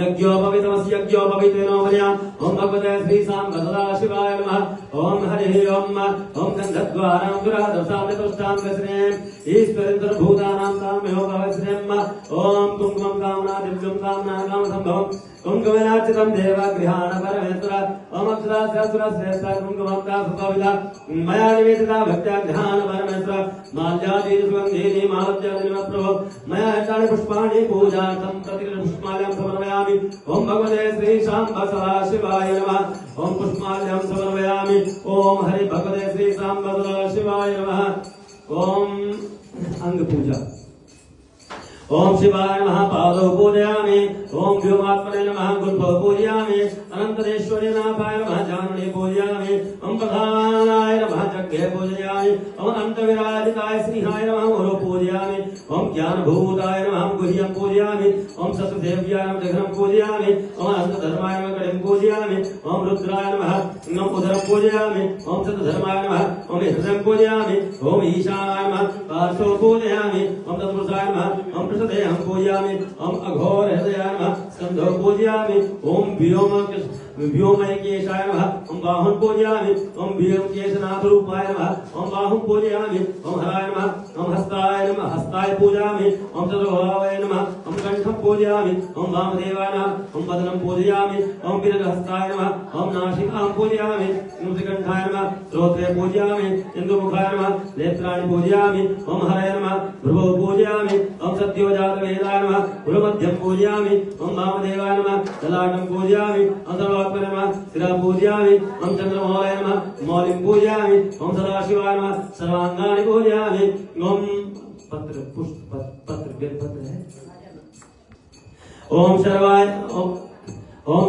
यज्ञोपवीतमस्य यज्ञोपवीतेनो मर्याम् ओम भगवते श्री सांब सदाशिवाय नमः ओम हरिः ओम गन्धद्वारां दुरादशामृतुष्टां वस्नेम् ईश्वरेन्द्र भूतानां तामेव भवस्नेम् ओम कुङ्कुमं कामना दिव्यं कामना काम संभवम् कुङ्कुमेनार्चितं देवगृहाण परमेश्वर ओम अक्षरास्यसुरश्रेष्ठ कुङ्कुमं दासुकविदा मया निवेदिता भक्त्या ध्यान परमेश्वर माल्यादि सुगन्धीनि मालत्यादि प्रभो मया हृतानि पुष्पाणि पूजार्थं प्रतिगृहपुष्पाल्यां समर्पयामि ओम भगवते श्री सांब सदाशिवाय नमः ओम पुष्पाल्यां समर्पयामि ओम हरि भगवते श्री सांब सदाशिवाय नमः ओम अंग पूजा ओम शिवाय नमः पादौ पूजयामि ओम व्योमात्मने नमः गुल्फौ पूजयामि अनंतरेश्वरे नाभाय नमः जानने पूजयामि ओम प्रधानाय नमः जग्गे पूजयामि ओम अनंतविराजिताय श्रीहाय नमः मोरो पूजयामि ओम ज्ञानभूताय नमः गुह्यं पूजयामि ओम सतदेव्याय नमः जघनं पूजयामि ओम अनंतधर्माय नमः कटिं पूजयामि ओम रुद्राय नमः ओम उदरं पूजयामि ओम सतधर्माय नमः ओम हृदयं पूजयामि ओम ईशानाय नमः पार्श्वं पूजयामि ओम तत्पुरुषाय नमः ओम प्रसदेहं पूजयामि ओम अघोर हृदयाय नमः स्कंधं पूजयामि ओम व्योमकेशाय नमः ओम बाहुं पूजयामि ओम व्योमकेशनाथ रूपाय नमः ओम बाहुं पूजयामि ओम हराय नमः ओम हस्ताय पूजयामि ओम चतुर्बाहवे नमः ओम कंठम पूजयामि ओम वामदेवाय नमः ओम वदनं पूजयामि ओम पिनकहस्ताय नमः ओम नासिकां पूजयामि ओम श्रीकंठाय नमः श्रोत्रे पूजयामि इंदुमुखाय नमः नेत्राणि पूजयामि ओम हरये नमः भ्रुवौ पूजयामि ओम सद्योजातवेदाय नमः भ्रुमध्यं पूजयामि ओम वामदेवाय नमः ललाटं पूजयामि ओम सर्वात्मने नमः शिरा पूजयामि ओम चंद्रमौलाय नमः मौलिं पूजयामि ओम सदाशिवाय नमः सर्वांगानि पूजयामि ओम पत्र पुष्प पत्र बेलपत्र है ओम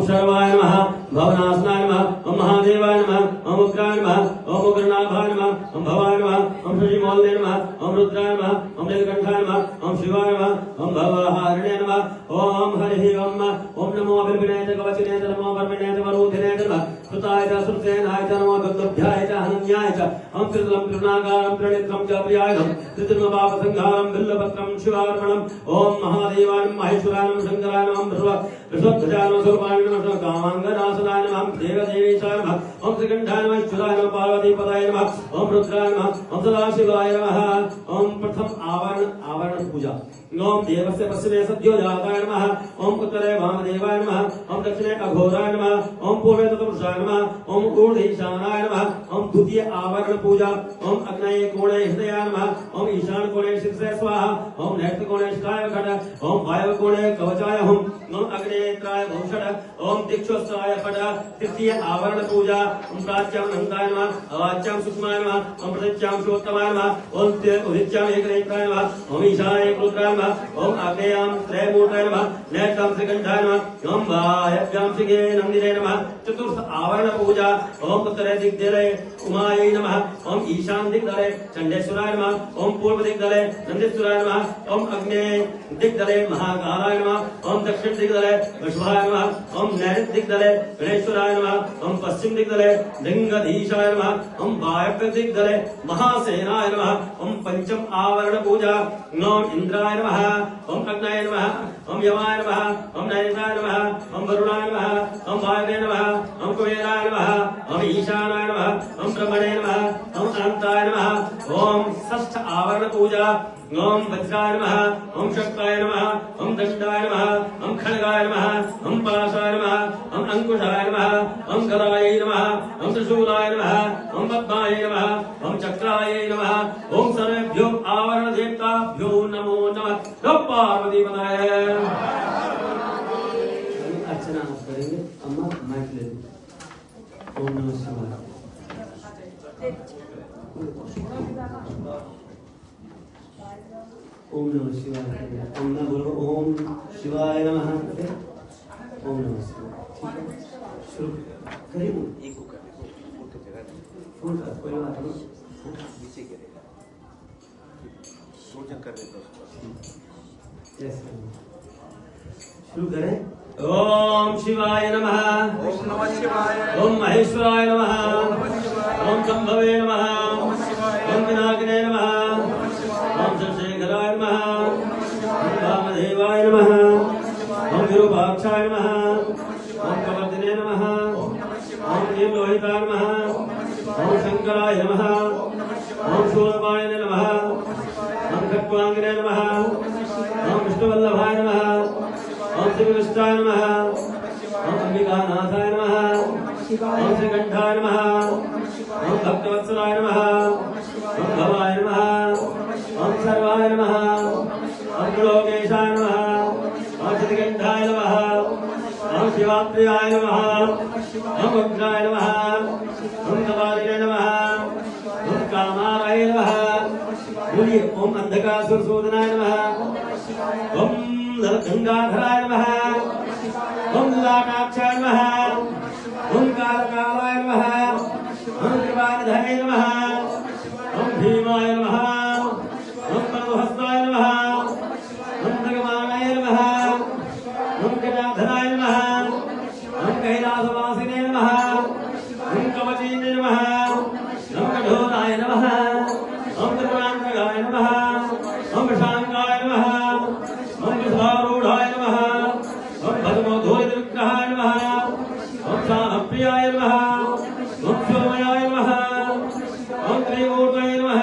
शर्वाय नमः भवनासनाय नमः ओम महादेवाय नमः ओम उग्राय नमः ओम उग्रनाभाय नमः ओम भवाय नमः ओम शशिमौले नमः ओम रुद्राय नमः ओम नीलकंठाय नमः ओम शिवाय नमः ओम भवहारिणे नमः ओम हरिः ओम नमो अभिर्विनय च कवचिने च नमो परमिने च वरोधिने च नमः सुताय च सुरसेनाय च नमो गद्भ्याय च हनन्याय च ओम त्रितलं त्रिनागारं त्रिनेत्रं च प्रियायधं त्रिजन्मपापसंहारं बिल्लपत्रं शिवार्पणम् ओम महादेवाय नमः महेश्वराय नमः शंकराय नमः ऋषभध्वजाय नमः स्वरूपाय नमः कामांगनासनाय नमः देवदेवीशाय नमः ओम श्रीकंठाय नमः ईश्वराय नमः पार्वतीपदाय नमः ओम रुद्राय नमः ओम सदाशिवाय नमः ओम प्रथम आवरण पूजा ओम देवस्य पश्चिमे सद्योजाताय नमः ओम उत्तरे वामदेवाय नमः ओम दक्षिणे अघोराय नमः ओम पूर्वे चतुर्षाय नमः ओम ऊर्ध्वईशानाय नमः ओम द्वितीय आवरण पूजा ओम अग्नये कोणे हृदयाय नमः ओम ईशान कोणे शिरसे स्वाहा ओम नैऋत्य कोणे शिखाय खड ओम वायव्य कोणे कवचाय हुम ओम अग्नेत्राय भूषण ओम दिक्षोस्त्राय फट तृतीय आवरण पूजा ओम प्राच्यां नंदाय नमः अवाच्यां सुषमाय नमः ओम प्रत्यच्यां शिवोत्तमाय नमः ओम उदित्यां एकनेत्राय नमः ओम ईशाय एकरुद्राय ओम आग्नेयां त्रयमूर्तये नमः नैत्रां श्रीकंठाय नमः ओम वायव्यां श्रीगे नंदिने नमः चतुर्थ आवरण पूजा ओम उत्तरे दिग्दले उमायै नमः ओम ईशान दिग्दले चंडेश्वराय नमः ओम पूर्व दिग्दले नंदीश्वराय नमः ओम अग्ने दिग्दले महाकालाय नमः ओम दक्षिण दिग्दले वृषभाय नमः ओम नैऋत्य दिग्दले गणेश्वराय नमः ओम पश्चिम दिग्दले लिंगधीशाय नमः ओम वायव्य दिग्दले महासेनाय नमः ओम पंचम आवरण पूजा ओम इंद्राय नमः ओम अग्नाय नमः ओम यमाय नमः ओम नैऋताय नमः ओम वरुणाय नमः ओम वायवे नमः ओम कुबेराय नमः ओम ईशानाय नमः ओम ब्रह्मणे नमः ओम अनंताय नमः ओम षष्ठ आवरण पूजा ओम वज्राय नमः ओम शक्ताय नमः ओम दंडाय नमः ओम खड्गाय नमः ओम पाशाय नमः ओम अंकुशाय नमः ओम गदाय नमः ओम त्रिशूलाय नमः ओम पद्माय नमः ओम चक्राय नमः ओम सर्वेभ्यो आवरण देवताभ्यो नमो नमः ओम पार्वती पदाय अर्चना करेंगे अम्मा माइक ले लो ओम नमः शिवाय ओम नमः शिवाय ओम नमः बोलो ओम शिवाय नमः ओम नमः शिवाय ठीक है शुरू करिए एक को कर फुल का कोई बात नहीं नीचे गिरेगा सोचन कर देता उसको जैसे शुरू करें ओम शिवाय नमः ओम नमः शिवाय ओम महेश्वराय नमः ओम नमः शिवाय ओम शंभवे नमः ओम नमः शिवाय ओम पिनाकिने नमः ओम नमः शिवाय ओम शशिधराय नमः ओम नमः शिवाय ओम वामदेवाय नमः ओम नमः शिवाय ओम विरूपाक्षाय नमः ओम नमः ओम शिवाय कवर्दिने नमः ओम नमः शिवाय ओम नीलोहिताय नमः ओम नमः शिवाय ओम शंकराय नमः ओम नमः शिवाय ओम शूरपाय नमः ओम नमः शिवाय ओम खट्वांगिने नमः ओम नमः शिवाय ओम विष्णुवल्लभाय नमः ओम नमः शिवाय ओम श्रीविष्टाय नमः ओम नमः शिवाय ओम अंबिकानाथाय नमः ओम नमः शिवाय ओम श्रीकंठाय नमः ओम नमः शिवाय ओम भक्तवत्सलाय नमः ओम नमः शिवाय ओम भवाय नमः ओम नमः शिवाय ओम सर्वाय नमः ओम नमः शिवाय ओम लोकेशाय नमः ओम श्रीकंठाय नमः ओम शिवाप्रियाय नमः ओम उग्राय नमः ओम कपालिने नमः ओम कामाराय नमः बोलिए ओम अंधकासुरसूदनाय नमः ओम गंगाधराय नमः ओम लाटाक्षाय नमः ओम कालकालाय नमः ओम कृपानिधये नमः ओम भीमाय नमः ओम परमहस्ताय नमः ओम भगवानाय नमः ओम गजाधराय नमः ओम कैलासवासिने नमः ओम कवचीने नमः ओम कठोराय नमः ओम त्रिपुरान्तकाय नमः ओम शांगाय नमः ओम विषारूढ़ाय नमः ओम भस्मोद्धूलितविग्रहाय नमः ओम सामप्रियाय नमः ओम सोमयाय नमः ओम त्रिमूर्तये नमः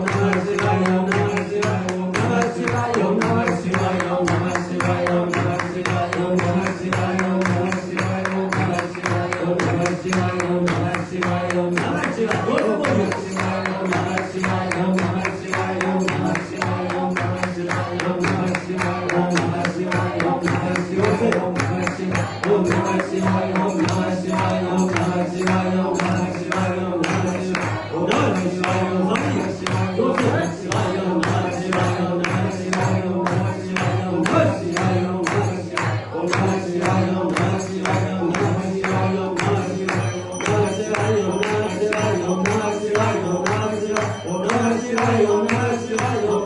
शिवाय